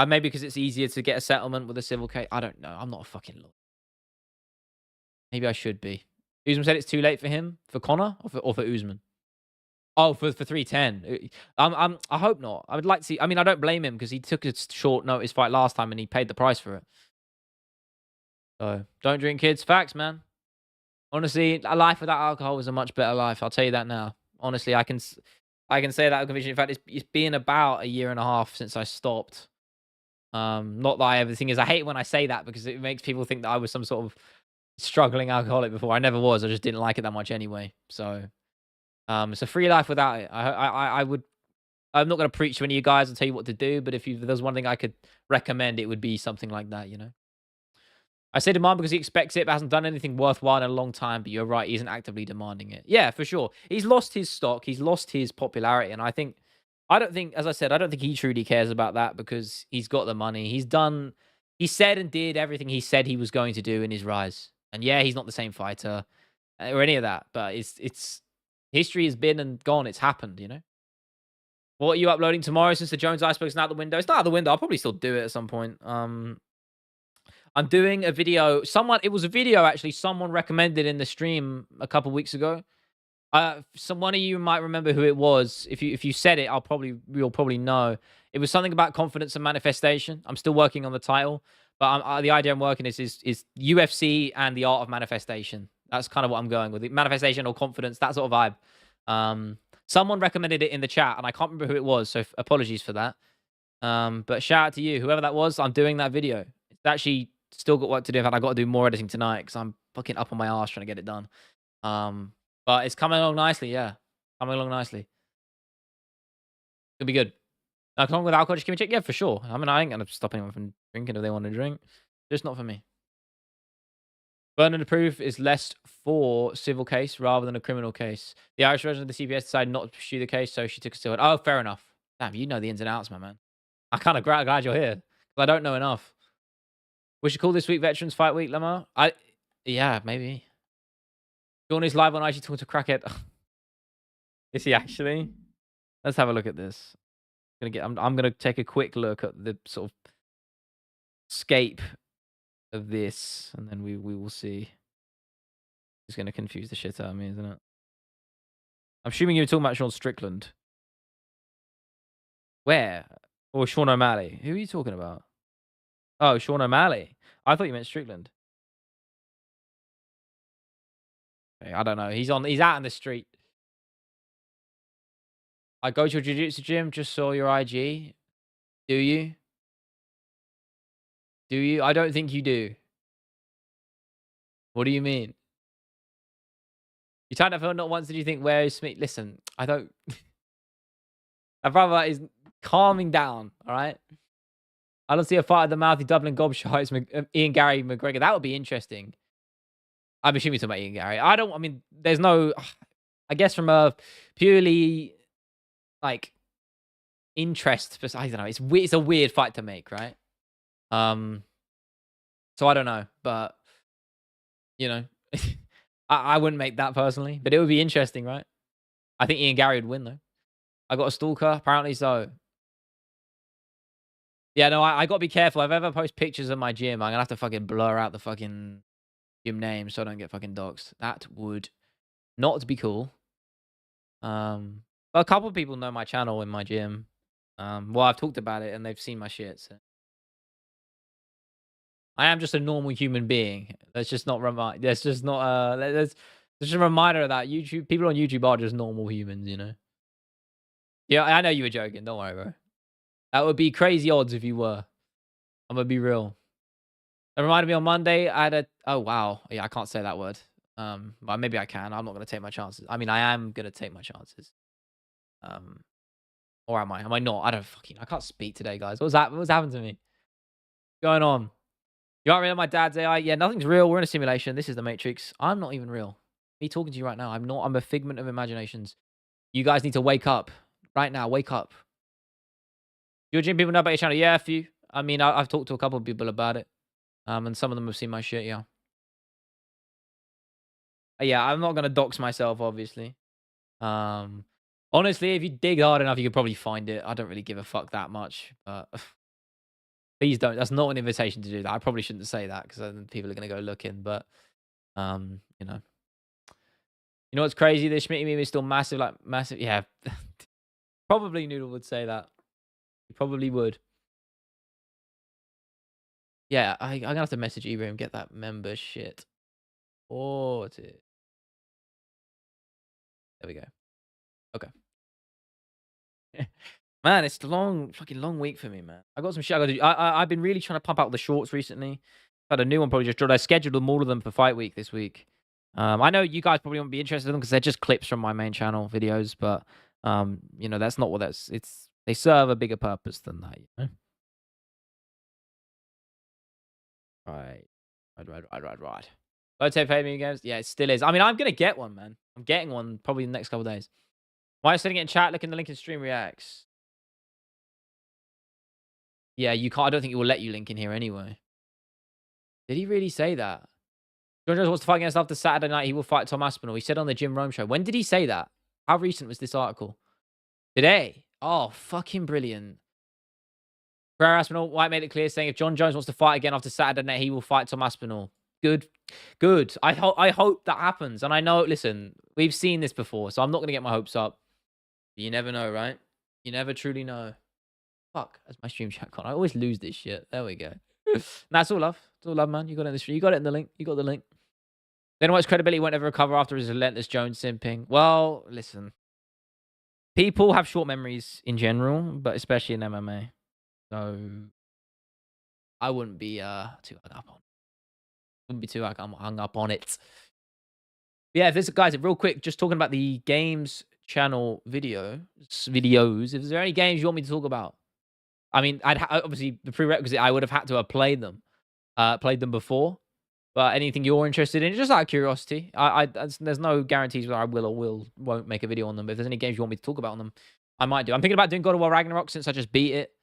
maybe because it's easier to get a settlement with a civil case. I don't know. I'm not a fucking lawyer. Maybe I should be. Usman said it's too late for him, for Connor, or for Usman. Oh, for 310. I hope not. I would like to see. I mean, I don't blame him because he took a short notice fight last time and he paid the price for it. So don't drink, kids. Facts, man. Honestly, a life without alcohol is a much better life. I'll tell you that now. Honestly, I can say that with conviction. In fact, it's been about a year and a half since I stopped. Not that the thing is, I hate when I say that because it makes people think that I was some sort of struggling alcoholic before. I never was. I just didn't like it that much anyway. So, it's a free life without it. I'm not going to preach to any of you guys and tell you what to do, but if there's one thing I could recommend, it would be something like that, I say demand because he expects it, but hasn't done anything worthwhile in a long time. But you're right, he isn't actively demanding it. Yeah, for sure. He's lost his stock. He's lost his popularity. And I don't think, as I said, I don't think he truly cares about that because he's got the money. He said and did everything he said he was going to do in his rise. And yeah, he's not the same fighter or any of that. But it's history has been and gone. It's happened, What are you uploading tomorrow since the Jones Iceberg's not out the window? It's not out the window. I'll probably still do it at some point. I'm doing a video. It was a video actually. Someone recommended in the stream a couple weeks ago. One of you might remember who it was. If you said it, you'll probably know. It was something about confidence and manifestation. I'm still working on the title, but the idea I'm working is UFC and the art of manifestation. That's kind of what I'm going with. Manifestation or confidence, that sort of vibe. Someone recommended it in the chat, and I can't remember who it was, so apologies for that. But shout out to you, whoever that was. I'm doing that video. It's actually still got work to do. In fact, I got to do more editing tonight because I'm fucking up on my ass trying to get it done. But it's coming along nicely. Yeah, coming along nicely. It'll be good. Come on with alcohol, just give me a check. Yeah, for sure. I mean, I ain't gonna stop anyone from drinking if they want to drink. Just not for me. Burden of proof is less for civil case rather than a criminal case. The Irish version of the CBS decided not to pursue the case, so she took a still. Oh, fair enough. Damn, you know the ins and outs, my man. I'm kind of glad you're here. I don't know enough. We should call this week Veterans Fight Week, Lamar. Yeah, maybe. Sean is live on IG talking to Crackhead. Is he actually? Let's have a look at this. I'm gonna take a quick look at the sort of scape of this, and then we will see. It's gonna confuse the shit out of me, isn't it? I'm assuming you were talking about Sean Strickland. Where? Or Sean O'Malley? Who are you talking about? Oh, Sean O'Malley. I thought you meant Strickland. I don't know. He's out in the street. I go to your jiu-jitsu gym, just saw your IG. Do you? Do you? I don't think you do. What do you mean? You turned up not once, did you think, where is Smith? Listen, I don't. My brother is calming down, all right? I don't see a fight at the Mouthy Dublin Gobshites, Ian Gary McGregor. That would be interesting. I'm assuming you're talking about Ian Gary. I mean, there's no, I guess from a purely, like, interest, I don't know. It's a weird fight to make, right? So I don't know, but, you know, I wouldn't make that personally, but it would be interesting, right? I think Ian Gary would win, though. I got a stalker? Apparently so. Yeah, no, I got to be careful. If I ever post pictures of my gym, I'm going to have to fucking blur out the fucking gym name so I don't get fucking doxxed. That would not be cool. But a couple of people know my channel in my gym. Well, I've talked about it and they've seen my shit. So. I am just a normal human being. That's just not That's just not that's just a reminder of that people on YouTube are just normal humans, you know. Yeah, I know you were joking. Don't worry, bro. That would be crazy odds if you were. I'm gonna be real. It reminded me on Monday. I had oh wow, yeah, I can't say that word. But maybe I can. I'm not gonna take my chances. I mean, I am gonna take my chances. Or am I? Am I not? I can't speak today, guys. What's happened to me? What's going on? You aren't real, my dad's AI. Yeah, nothing's real. We're in a simulation. This is the Matrix. I'm not even real. Me talking to you right now. I'm not. I'm a figment of imaginations. You guys need to wake up right now. Wake up. Your gym people know about your channel? Yeah, a few. I mean, I've talked to a couple of people about it. And some of them have seen my shit, yeah. Yeah, I'm not gonna dox myself, obviously. Honestly, if you dig hard enough, you could probably find it. I don't really give a fuck that much, but please don't. That's not an invitation to do that. I probably shouldn't say that because then people are gonna go looking. But you know, what's crazy? The Schmitty meme is still massive, like massive. Yeah, probably Noodle would say that. He probably would. Yeah, I'm gonna have to message Ibrahim and get that member shit. Oh, it's it. There we go. Okay. Man, it's a fucking long week for me, man. I got some shit I gotta do. I've been really trying to pump out the shorts recently. Had a new one probably just dropped. I scheduled them, all of them for fight week this week. I know you guys probably won't be interested in them because they're just clips from my main channel videos, but you know, that's not what they serve a bigger purpose than that, you know? Right. Right. Rotate pay me games. Yeah, it still is. I mean, I'm gonna get one, man. I'm getting one probably in the next couple of days. Why are you sitting in chat? Look in the link in stream reacts. Yeah, you can't. I don't think it will let you link in here anyway. Did he really say that? John Jones wants to fight against after Saturday night. He will fight Tom Aspinall. He said on the Jim Rome show. When did he say that? How recent was this article? Today. Oh, fucking brilliant. Pereira Aspinall, White made it clear saying if John Jones wants to fight again after Saturday night, he will fight Tom Aspinall. Good. Good. I hope that happens. And I know, listen, we've seen this before, so I'm not going to get my hopes up. But you never know, right? You never truly know. Fuck, that's my stream chat con. I always lose this shit. There we go. That's all love. It's all love, man. You got it in the stream. You got it in the link. You got the link. Then what's credibility won't ever recover after his relentless Jones simping? Well, listen. People have short memories in general, but especially in MMA. So I wouldn't be too hung up on. Wouldn't be too hung up on it. Yeah, if there's guys, real quick, just talking about the games channel videos. If there any games you want me to talk about, I mean, obviously the prerequisite I would have had to have played them before. But anything you're interested in, just out of curiosity, there's no guarantees whether I will or won't make a video on them. But if there's any games you want me to talk about on them, I might do. I'm thinking about doing God of War Ragnarok since I just beat it.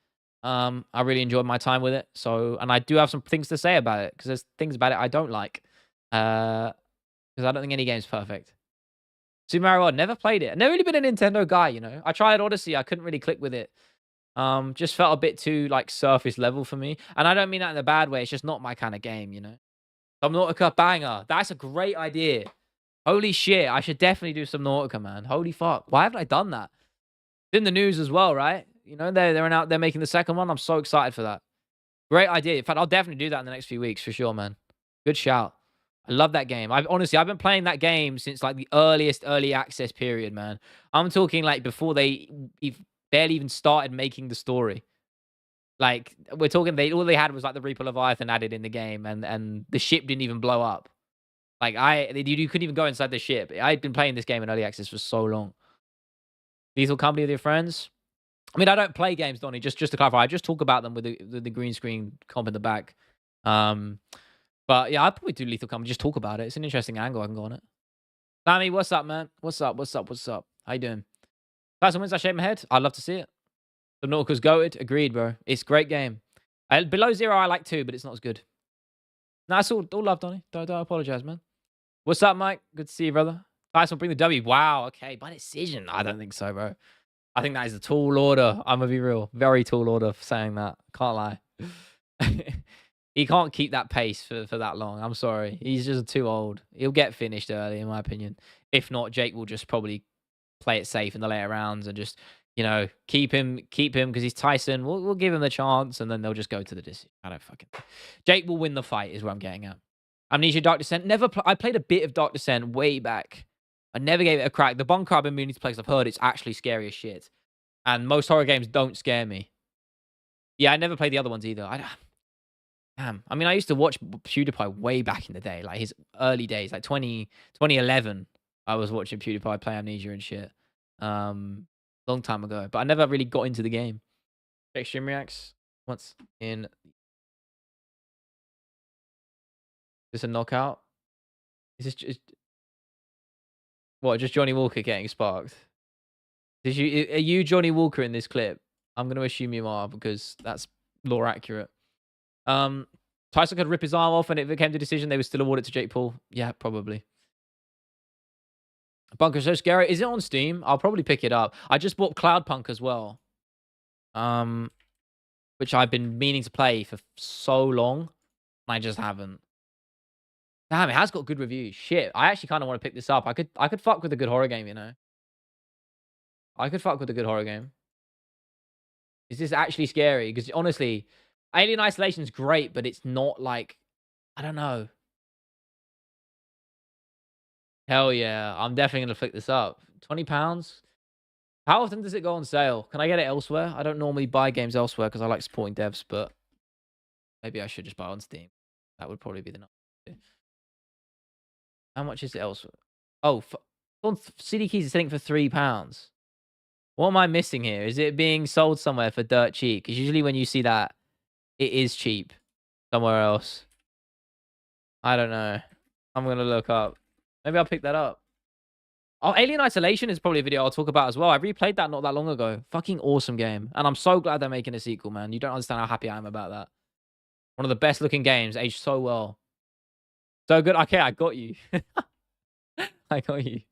I really enjoyed my time with it. So, and I do have some things to say about it because there's things about it I don't like. Because I don't think any game's perfect. Super Mario World, never played it. I've never really been a Nintendo guy, you know. I tried Odyssey, I couldn't really click with it. Just felt a bit too like surface level for me. And I don't mean that in a bad way. It's just not my kind of game, you know. Subnautica banger. That's a great idea. Holy shit. I should definitely do Subnautica, man. Holy fuck. Why haven't I done that? It's in the news as well, right? You know, they're making the second one. I'm so excited for that. Great idea. In fact, I'll definitely do that in the next few weeks for sure, man. Good shout. I love that game. I've been playing that game since like the earliest early access period, man. I'm talking like before they barely even started making the story. Like we're talking, all they had was like the Reaper Leviathan added in the game, and the ship didn't even blow up. Like you couldn't even go inside the ship. I'd been playing this game in early access for so long. Lethal Company with your friends. I mean, I don't play games, Donnie. Just to clarify, I just talk about them with the green screen comp in the back. But yeah, I'd probably do Lethal Company. Just talk about it. It's an interesting angle I can go on it. Sammy, what's up, man? What's up? What's up? What's up? How you doing? Tyson wins. I shake my head. I'd love to see it. Subnautica's goated. Agreed, bro. It's a great game. Below Zero, I like too, but it's not as good. No, it's all love, Donnie. Don't apologize, man. What's up, Mike? Good to see you, brother. Tyson will bring the W. Wow. Okay, by decision. I don't think so, bro. I think that is a tall order. I'm gonna be real. Very tall order for saying that. Can't lie. He can't keep that pace for that long. I'm sorry. He's just too old. He'll get finished early, in my opinion. If not, Jake will just probably play it safe in the later rounds and just, keep him because he's Tyson. We'll give him the chance and then they'll just go to the decision. I don't fucking. Jake will win the fight, is what I'm getting at. Amnesia Dark Descent. I played a bit of Dark Descent way back. I never gave it a crack. The bunker I've been meaning to play, 'cause I've heard it's actually scary as shit. And most horror games don't scare me. Yeah, I never played the other ones either. Damn. I mean, I used to watch PewDiePie way back in the day, like his early days, like 2011. I was watching PewDiePie play Amnesia and shit. Long time ago. But I never really got into the game. Extreme Reacts. Once in. Is this a knockout? Is this just... What, just Johnny Walker getting sparked? Are you Johnny Walker in this clip? I'm going to assume you are because that's lore accurate. Tyson could rip his arm off and if it came to decision, they would still award it to Jake Paul. Yeah, probably. Bunker's so scary. Is it on Steam? I'll probably pick it up. I just bought Cloudpunk as well. Which I've been meaning to play for so long. I just haven't. Damn, it has got good reviews. Shit, I actually kind of want to pick this up. I could fuck with a good horror game, you know. I could fuck with a good horror game. Is this actually scary? Because honestly, Alien Isolation is great, but it's not like, I don't know. Hell yeah, I'm definitely gonna pick this up. £20. How often does it go on sale? Can I get it elsewhere? I don't normally buy games elsewhere because I like supporting devs, but maybe I should just buy it on Steam. That would probably be the number. How much is it elsewhere? Oh, on CD Keys is selling for £3. What am I missing here? Is it being sold somewhere for dirt cheap? Because usually when you see that, it is cheap somewhere else. I don't know. I'm going to look up. Maybe I'll pick that up. Oh, Alien Isolation is probably a video I'll talk about as well. I replayed that not that long ago. Fucking awesome game. And I'm so glad they're making a sequel, man. You don't understand how happy I am about that. One of the best looking games. Aged so well. So good. Okay, I got you. I got you.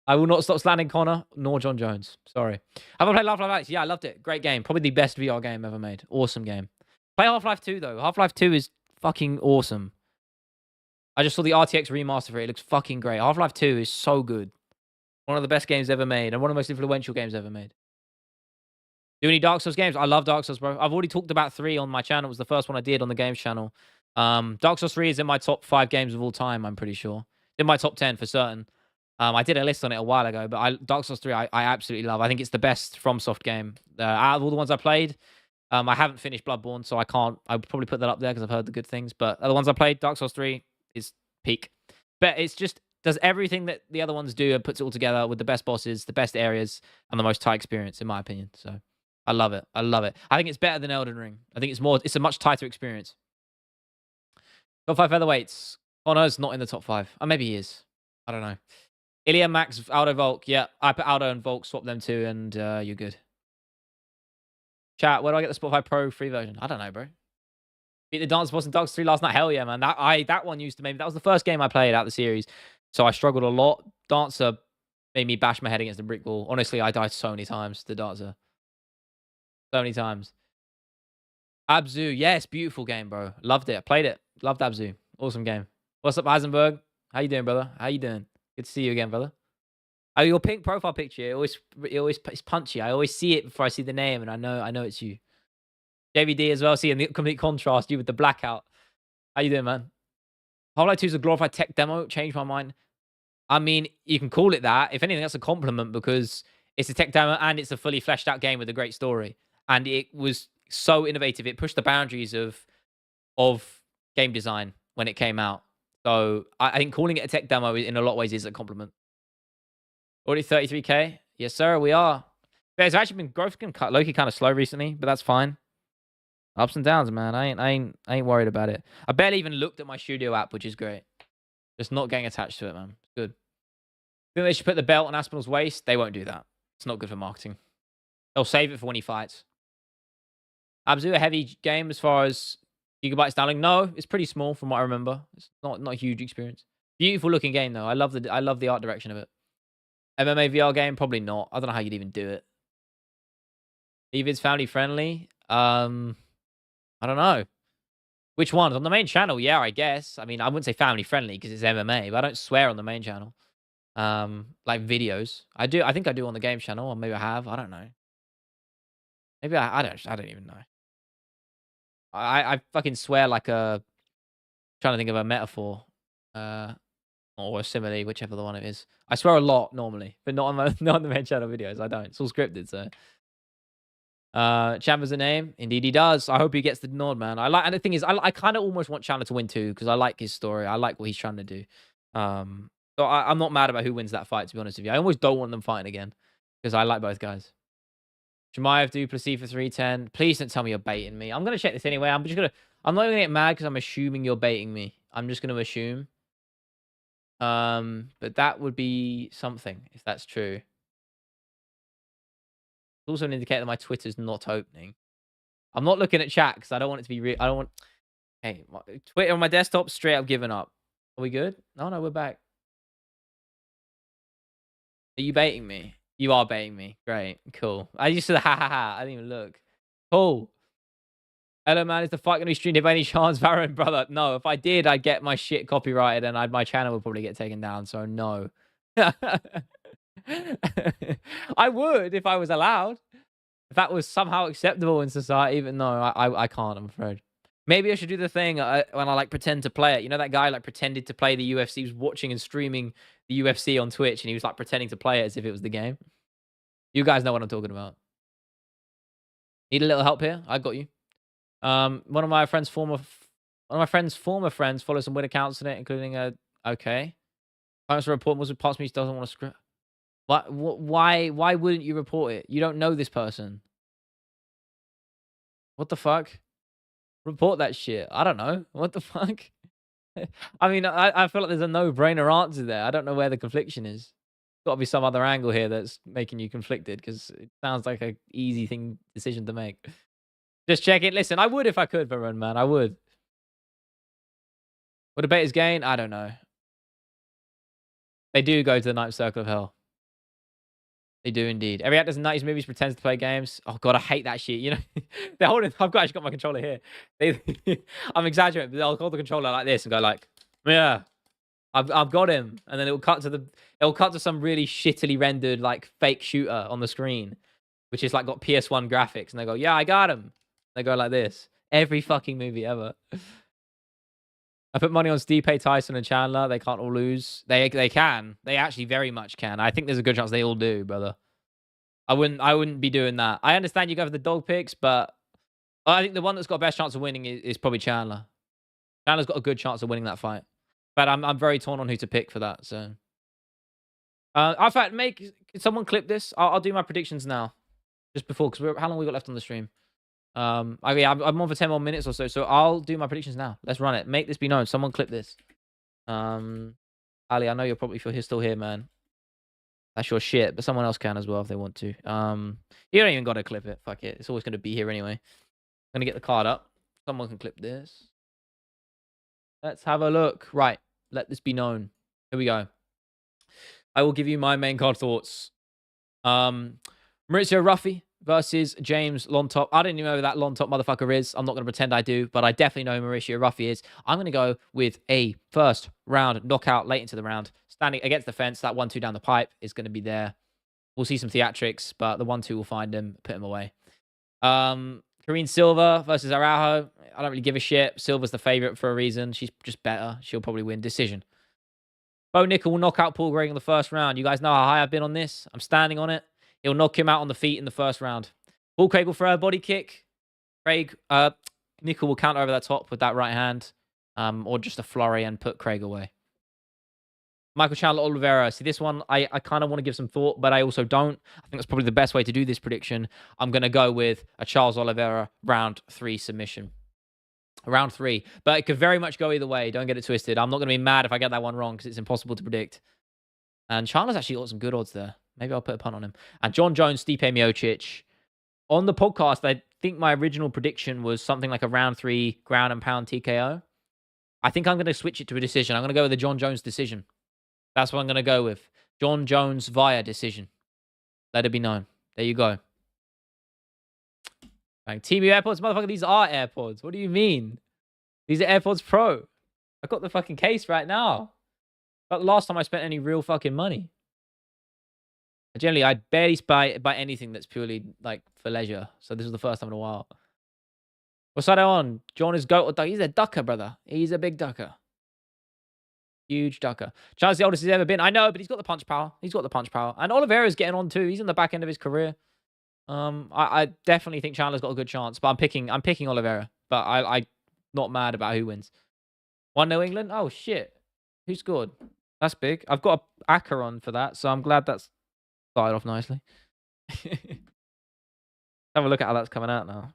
I will not stop standing Connor, nor John Jones. Sorry. Have I played Half-Life Alyx? Yeah, I loved it. Great game. Probably the best VR game ever made. Awesome game. Play Half-Life 2, though. Half-Life 2 is fucking awesome. I just saw the RTX remaster for it. It looks fucking great. Half-Life 2 is so good. One of the best games ever made, and one of the most influential games ever made. Do any Dark Souls games? I love Dark Souls, bro. I've already talked about 3 on my channel. It was the first one I did on the games channel. Dark Souls 3 is in my top 5 games of all time, I'm pretty sure. In my top 10 for certain. I did a list on it a while ago, but Dark Souls 3 I absolutely love. I think it's the best FromSoft game. Out of all the ones I played, I haven't finished Bloodborne, so I would probably put that up there because I've heard the good things. But the ones I played, Dark Souls 3 is peak. But it's just does everything that the other ones do and puts it all together with the best bosses, the best areas, and the most tight experience, in my opinion. So I love it. I love it. I think it's better than Elden Ring. I think it's a much tighter experience. Top 5 featherweights. Connor's not in the top 5. Or maybe he is. I don't know. Ilya, Max, Aldo, Volk. Yeah, I put Aldo and Volk, swap them two, and you're good. Chat, where do I get the Spotify Pro free version? I don't know, bro. Beat the Dance Boss and Dogs 3 last night. Hell yeah, man. That one used to make me. That was the first game I played out of the series. So I struggled a lot. Dancer made me bash my head against the brick wall. Honestly, I died so many times to Dancer. So many times. Abzu, yes, beautiful game, bro. Loved it. I played it. Loved Abzu. Awesome game. What's up, Heisenberg? How you doing, brother? How you doing? Good to see you again, brother. Oh, your pink profile picture. It's punchy. I always see it before I see the name, and I know it's you. JVD as well. Seeing the complete contrast, you with the blackout. How you doing, man? Hollow 2 is a glorified tech demo. Changed my mind. I mean, you can call it that. If anything, that's a compliment because it's a tech demo and it's a fully fleshed out game with a great story. And it was so innovative. It pushed the boundaries of game design when it came out. So I think calling it a tech demo in a lot of ways is a compliment. Already 33K? Yes, sir, we are. There's actually been growth Loki kind of slow recently, but that's fine. Ups and downs, man. I ain't worried about it. I barely even looked at my studio app, which is great. Just not getting attached to it, man. It's good. Think they should put the belt on Aspinall's waist? They won't do that. It's not good for marketing. They'll save it for when he fights. Abzu, a heavy game as far as gigabytes downloading? No, it's pretty small from what I remember. It's not a huge experience. Beautiful looking game though. I love the art direction of it. MMA VR game? Probably not. I don't know how you'd even do it. If it's family friendly, I don't know. Which one? On the main channel? Yeah, I guess. I mean, I wouldn't say family friendly because it's MMA, but I don't swear on the main channel. Like videos. I do. I think I do on the game channel, or maybe I have. I don't know. Maybe I don't even know. I fucking swear like a. Trying to think of a metaphor, or a simile, whichever the one it is. I swear a lot normally, but not on the main channel videos. I don't. It's all scripted, so. Chandler's a name. Indeed, he does. I hope he gets the nod, man. And the thing is, I kind of almost want Chandler to win too because I like his story. I like what he's trying to do. So I'm not mad about who wins that fight. To be honest with you, I almost don't want them fighting again because I like both guys. Shemaev Duplessis for 310. Please don't tell me you're baiting me. I'm gonna check this anyway. I'm not gonna get mad because I'm assuming you're baiting me. I'm just gonna assume. But that would be something if that's true. It's also an indicator that my Twitter's not opening. I'm not looking at chat because I don't want it to be real. I don't want. Hey, Twitter on my desktop straight up given up. Are we good? No, we're back. Are you baiting me? You are baiting me. Great, cool. I just said ha ha ha. I didn't even look. Cool. Hello, man. Is the fight gonna be streamed? If any chance, Baron, brother? No. If I did, I'd get my shit copyrighted, and my channel would probably get taken down. So no. I would if I was allowed. If that was somehow acceptable in society, but no, I can't. I'm afraid. Maybe I should do the thing when I like pretend to play it. You know that guy like pretended to play the UFC. He was watching and streaming the UFC on Twitch, and he was like pretending to play it as if it was the game. You guys know what I'm talking about. Need a little help here? I got you. One of my friends' former friends follows some weird accounts in it, including a okay. Parents report was parts me doesn't want to script. Why wouldn't you report it? You don't know this person. What the fuck? Report that shit. I don't know. What the fuck? I mean, I feel like there's a no-brainer answer there. I don't know where the confliction is. Got to be some other angle here that's making you conflicted because it sounds like a easy decision to make. Just check it. Listen, I would if I could, Varun, man. I would. Would debaters gain? I don't know. They do go to the ninth circle of hell. They do indeed. Every actor in 90s movies pretends to play games. Oh god, I hate that shit. You know, they're holding. Actually got my controller here. I'm exaggerating, but they'll hold the controller like this and go like, "Yeah, I've got him," and then it'll cut to some really shittily rendered like fake shooter on the screen, which is like got PS1 graphics, and they go, "Yeah, I got him." They go like this. Every fucking movie ever. I put money on Stipe, Tyson, and Chandler. They can't all lose. They can. They actually very much can. I think there's a good chance they all do, brother. I wouldn't be doing that. I understand you go for the dog picks, but I think the one that's got the best chance of winning is probably Chandler. Chandler's got a good chance of winning that fight. But I'm very torn on who to pick for that. So, in fact, can someone clip this? I'll do my predictions now, just before because how long we got left on the stream? Okay, I'm on for 10 more minutes or so, so I'll do my predictions now. Let's run it. Make this be known. Someone clip this. Ali, I know you're probably still here, man. That's your shit, but someone else can as well if they want to. You don't even got to clip it. Fuck it. It's always going to be here anyway. I'm going to get the card up. Someone can clip this. Let's have a look. Right. Let this be known. Here we go. I will give you my main card thoughts. Maurizio Ruffy versus James Lontop. I don't even know who that Lontop motherfucker is. I'm not going to pretend I do, but I definitely know who Maurizio Ruffy is. I'm going to go with a first round knockout late into the round. Standing against the fence, that 1-2 down the pipe is going to be there. We'll see some theatrics, but the 1-2 will find him, put him away. Karine Silva versus Araujo. I don't really give a shit. Silva's the favorite for a reason. She's just better. She'll probably win decision. Bo Nickel will knock out Paul Gregg in the first round. You guys know how high I've been on this. I'm standing on it. He'll knock him out on the feet in the first round. Paul Craig will throw a body kick. Nickel will counter over that top with that right hand. Or just a flurry and put Craig away. Michael Chandler Oliveira. See, this one, I kind of want to give some thought, but I also don't. I think that's probably the best way to do this prediction. I'm going to go with a Charles Oliveira round 3 submission. Round 3. But it could very much go either way. Don't get it twisted. I'm not going to be mad if I get that one wrong because it's impossible to predict. And Chandler's actually got some good odds there. Maybe I'll put a punt on him. And John Jones, Stipe Miocic. On the podcast, I think my original prediction was something like a round 3 ground and pound TKO. I think I'm going to switch it to a decision. I'm going to go with the John Jones decision. That's what I'm going to go with. John Jones via decision. Let it be known. There you go. Like, TB AirPods, motherfucker, these are AirPods. What do you mean? These are AirPods Pro. I got the fucking case right now. But the last time I spent any real fucking money. Generally, I barely buy anything that's purely like for leisure. So this is the first time in a while. What's that on? John is goat or duck? He's a ducker, brother. He's a big ducker. Huge ducker. Charles the oldest he's ever been. I know, but he's got the punch power. He's got the punch power. And Oliveira's getting on too. He's in the back end of his career. I definitely think Chandler's got a good chance, but I'm picking Oliveira. But I'm not mad about who wins. 1-0 England? Oh shit. Who scored? That's big. I've got a Acker on for that, so I'm glad that's started off nicely. Have a look at how that's coming out now.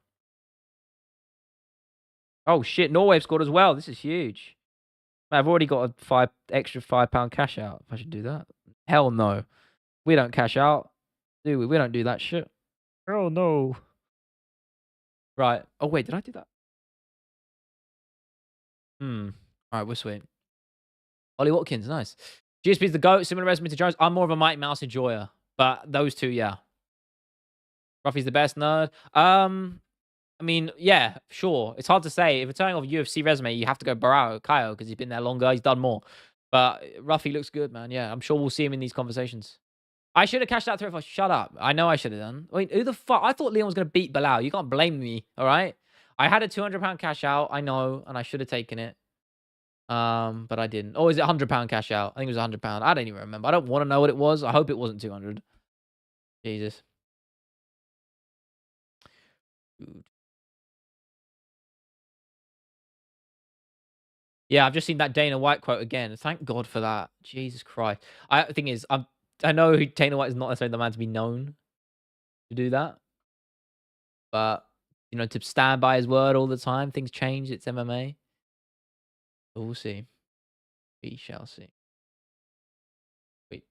Oh shit, Norway scored as well. This is huge. Man, I've already got a extra £5 cash out. If I should do that. Hell no. We don't cash out. Do we? We don't do that shit. Oh no. Right. Oh wait, did I do that? Alright, we're sweet. Ollie Watkins, nice. GSP's the GOAT, similar resume to Jones. I'm more of a Mike Mouse enjoyer. But those two, yeah. Ruffy's the best nerd. I mean, yeah, sure. It's hard to say. If you're turning off a UFC resume, you have to go Barao, Kyle, because he's been there longer. He's done more. But Ruffy looks good, man. Yeah, I'm sure we'll see him in these conversations. I should have cashed out 3 if I shut up. I know I should have done. Wait, who the fuck? I thought Leon was going to beat Bilal. You can't blame me, all right? I had a £200 cash out. I know, and I should have taken it. But I didn't. Or is it £100 cash out? I think it was £100. I don't even remember. I don't want to know what it was. I hope it wasn't 200. Jesus. Dude. Yeah, I've just seen that Dana White quote again. Thank God for that. Jesus Christ. The thing is, I know Dana White is not necessarily the man to be known to do that. But, you know, to stand by his word all the time, things change. It's MMA. But we'll see. We shall see. Wait.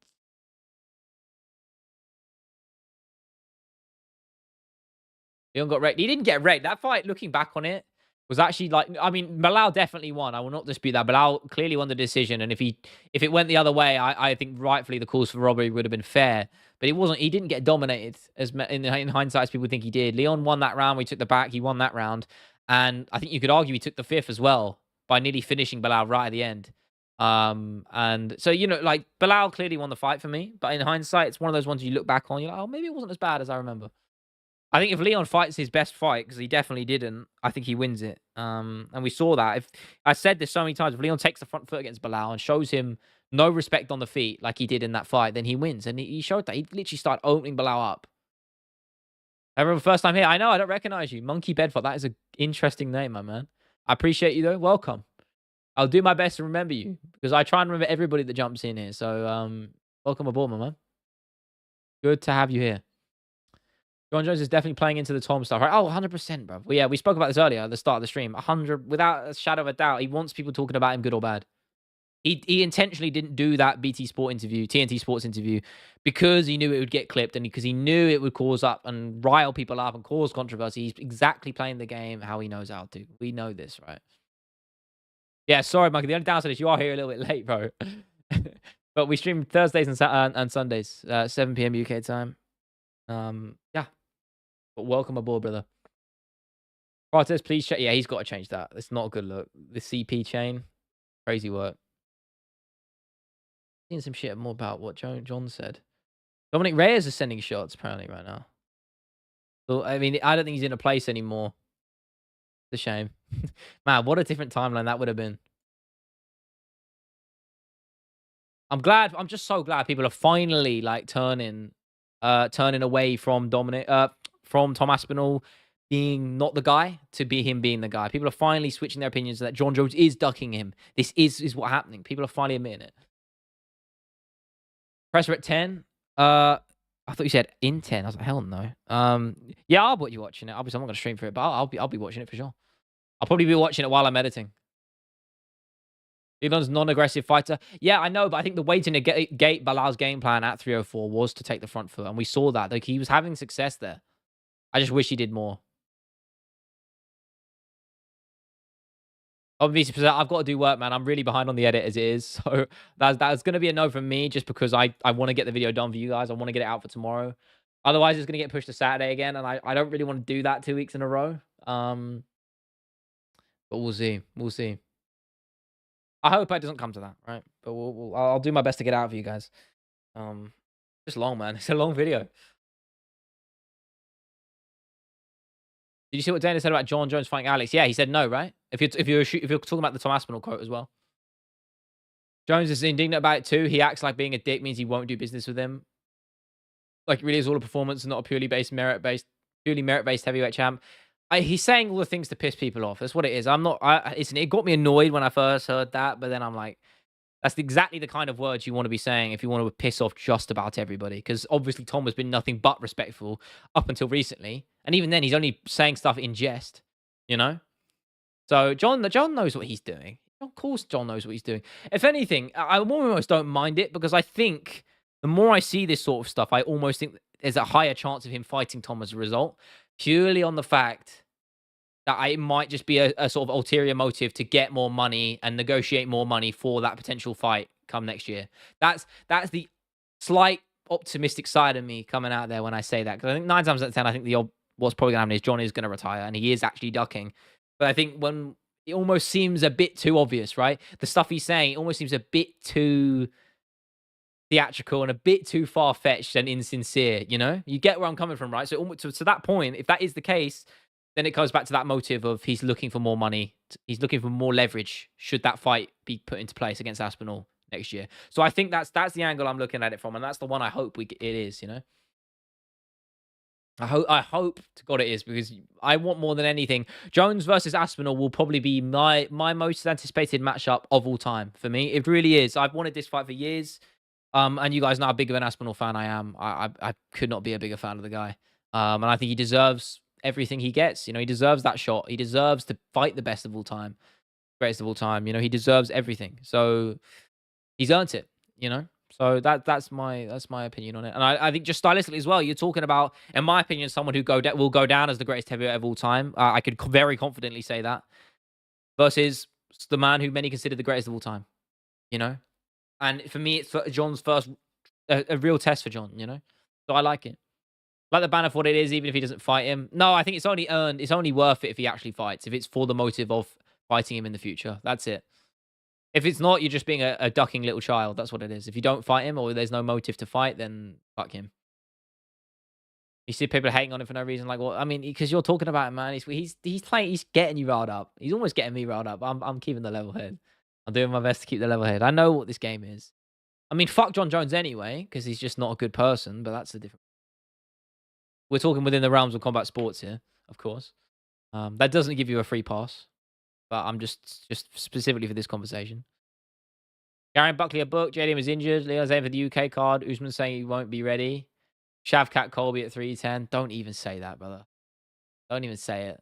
Leon got wrecked. He didn't get wrecked. That fight, looking back on it, was actually like, I mean, Bilal definitely won. I will not dispute that. Bilal clearly won the decision. And if it went the other way, I think rightfully the calls for robbery would have been fair. But it wasn't. He didn't get dominated as in hindsight as people think he did. Leon won that round. We took the back. He won that round. And I think you could argue he took the 5th as well by nearly finishing Bilal right at the end. And so, you know, like Bilal clearly won the fight for me. But in hindsight, it's one of those ones you look back on. You're like, oh, maybe it wasn't as bad as I remember. I think if Leon fights his best fight, because he definitely didn't, I think he wins it. And we saw that. If I said this so many times, if Leon takes the front foot against Bilal and shows him no respect on the feet like he did in that fight, then he wins. And he showed that. He literally started opening Bilal up. I remember first time here. I know, I don't recognize you. Monkey Bedford. That is an interesting name, my man. I appreciate you, though. Welcome. I'll do my best to remember you, because I try and remember everybody that jumps in here. So, welcome aboard, my man. Good to have you here. John Jones is definitely playing into the Tom stuff, right? Oh, 100%, bro. Well, yeah, we spoke about this earlier at the start of the stream. 100, without a shadow of a doubt, he wants people talking about him good or bad. He intentionally didn't do that TNT Sports interview, because he knew it would get clipped and because he knew it would cause up and rile people up and cause controversy. He's exactly playing the game how he knows how to. We know this, right? Yeah, sorry, Michael. The only downside is you are here a little bit late, bro. But we stream Thursdays and Sundays, 7 p.m. UK time. Yeah. But welcome aboard, brother. Cortez, please check. Yeah, he's got to change that. It's not a good look. The CP chain, crazy work. Seeing some shit more about what John said. Dominic Reyes is sending shots apparently right now. So I mean, I don't think he's in a place anymore. It's a shame. Man, what a different timeline that would have been. I'm just so glad people are finally like turning away from from Tom Aspinall being not the guy to be him being the guy. People are finally switching their opinions that John Jones is ducking him. This is what's happening. People are finally admitting it. Presser at 10. I thought you said in 10. I was like, hell no. Yeah, I'll be watching it. Obviously, I'm not gonna stream for it, but I'll be watching it for sure. I'll probably be watching it while I'm editing. Elon's non-aggressive fighter. Yeah, I know, but I think the way to negate Bilal's game plan at 304 was to take the front foot, and we saw that. Like, he was having success there. I just wish he did more. Obviously, I've got to do work, man. I'm really behind on the edit as it is. So that's going to be a no from me, just because I want to get the video done for you guys. I want to get it out for tomorrow. Otherwise, it's going to get pushed to Saturday again, and I don't really want to do that 2 weeks in a row. But we'll see. We'll see. I hope it doesn't come to that, right? But I'll do my best to get out for you guys. Just long, man. It's a long video. Did you see what Dana said about John Jones fighting Alex? Yeah, he said no, right? If you're talking about the Tom Aspinall quote as well. Jones is indignant about it too. He acts like being a dick means he won't do business with him. Like, it really is all a performance and not a purely merit-based heavyweight champ. He's saying all the things to piss people off. That's what it is. It got me annoyed when I first heard that, but then I'm like, that's exactly the kind of words you want to be saying if you want to piss off just about everybody. Because obviously Tom has been nothing but respectful up until recently, and even then he's only saying stuff in jest, you know. So John knows what he's doing. Of course, John knows what he's doing. If anything, I almost don't mind it, because I think the more I see this sort of stuff, I almost think there's a higher chance of him fighting Tom as a result, purely on the fact that it might just be a sort of ulterior motive to get more money and negotiate more money for that potential fight come next year. That's the slight optimistic side of me coming out there when I say that, because I think 9 times out of 10, I think what's probably going to happen is John is going to retire, and he is actually ducking. But I think when it almost seems a bit too obvious, right? The stuff he's saying almost seems a bit too theatrical and a bit too far-fetched and insincere, you know? You get where I'm coming from, right? So almost to that point, if that is the case, then it goes back to that motive of he's looking for more money. He's looking for more leverage should that fight be put into place against Aspinall next year. So I think that's the angle I'm looking at it from, and that's the one I hope it is, you know? I hope to God it is, because I want more than anything. Jones versus Aspinall will probably be my most anticipated matchup of all time for me. It really is. I've wanted this fight for years. And you guys know how big of an Aspinall fan I am. I could not be a bigger fan of the guy. And I think he deserves everything he gets. You know, he deserves that shot. He deserves to fight the best of all time, greatest of all time. You know, he deserves everything. So he's earned it. You know. So that's my opinion on it. And I think just stylistically as well, you're talking about, in my opinion, someone who will go down as the greatest heavyweight of all time. I could very confidently say that. Versus the man who many consider the greatest of all time. You know. And for me, it's John's first a real test for John, you know? So I like it. Like the banner for what it is, even if he doesn't fight him. No, I think it's only worth it if he actually fights, if it's for the motive of fighting him in the future. That's it. If it's not, you're just being a ducking little child. That's what it is. If you don't fight him or there's no motive to fight, then fuck him. You see people hating on him for no reason. Like, well, I mean, because you're talking about him, man. He's playing, he's getting you riled up. He's almost getting me riled up. I'm keeping the level head. I'm doing my best to keep the level head. I know what this game is. I mean, fuck John Jones anyway, because he's just not a good person, but that's a different... We're talking within the realms of combat sports here, of course. That doesn't give you a free pass, but I'm just specifically for this conversation. Gary Buckley a book. JDM is injured. Leon's aiming for the UK card. Usman saying he won't be ready. Shavkat Colby at 310. Don't even say that, brother. Don't even say it.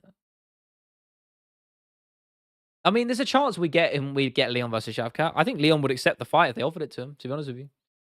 I mean, there's a chance we get Leon versus Shavkat. I think Leon would accept the fight if they offered it to him, to be honest with you.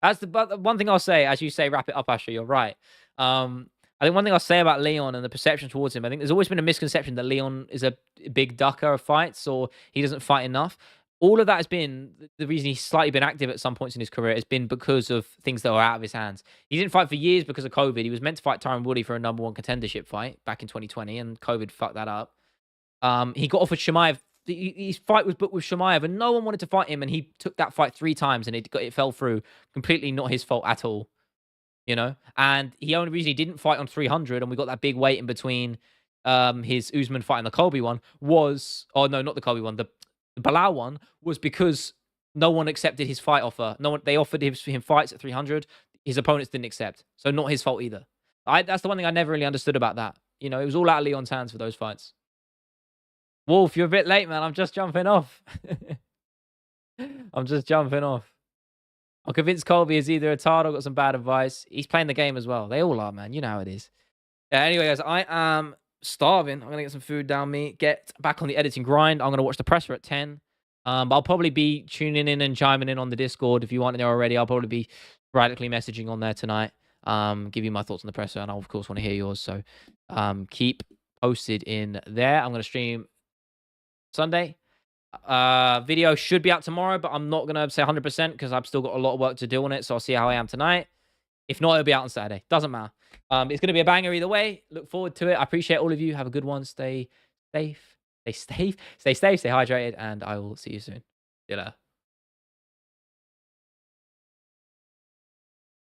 That's the one thing I'll say, as you say, wrap it up, Asher, you're right. I think one thing I'll say about Leon and the perception towards him, I think there's always been a misconception that Leon is a big ducker of fights or he doesn't fight enough. All of that has been the reason he's slightly been active at some points in his career has been because of things that are out of his hands. He didn't fight for years because of COVID. He was meant to fight Tyron Woodley for a number one contendership fight back in 2020, and COVID fucked that up. He got offered Chimaev. His fight was booked with Chimaev, and no one wanted to fight him. And he took that fight 3 times, and it fell through. Completely not his fault at all, you know. And the only reason he didn't fight on 300, and we got that big wait in between his Usman fight and the Colby one was, oh no, not the Colby one, the Bilal one was because no one accepted his fight offer. No one, they offered him fights at 300. His opponents didn't accept, so not his fault either. That's the one thing I never really understood about that. You know, it was all out of Leon's hands for those fights. Wolf, you're a bit late, man. I'm just jumping off. I'm just jumping off. I'm convinced Colby is either a tard or got some bad advice. He's playing the game as well. They all are, man. You know how it is. Anyway, guys, I am starving. I'm going to get some food down me, get back on the editing grind. I'm going to watch the presser at 10. I'll probably be tuning in and chiming in on the Discord. If you want to know already, I'll probably be sporadically messaging on there tonight. Give you my thoughts on the presser, and I, of course, want to hear yours. So keep posted in there. I'm going to stream Sunday. Video should be out tomorrow, but I'm not going to say 100% because I've still got a lot of work to do on it. So I'll see how I am tonight. If not, it'll be out on Saturday. Doesn't matter. It's going to be a banger either way. Look forward to it. I appreciate all of you. Have a good one. Stay safe. Stay safe. Stay safe. Stay hydrated. And I will see you soon. See you later.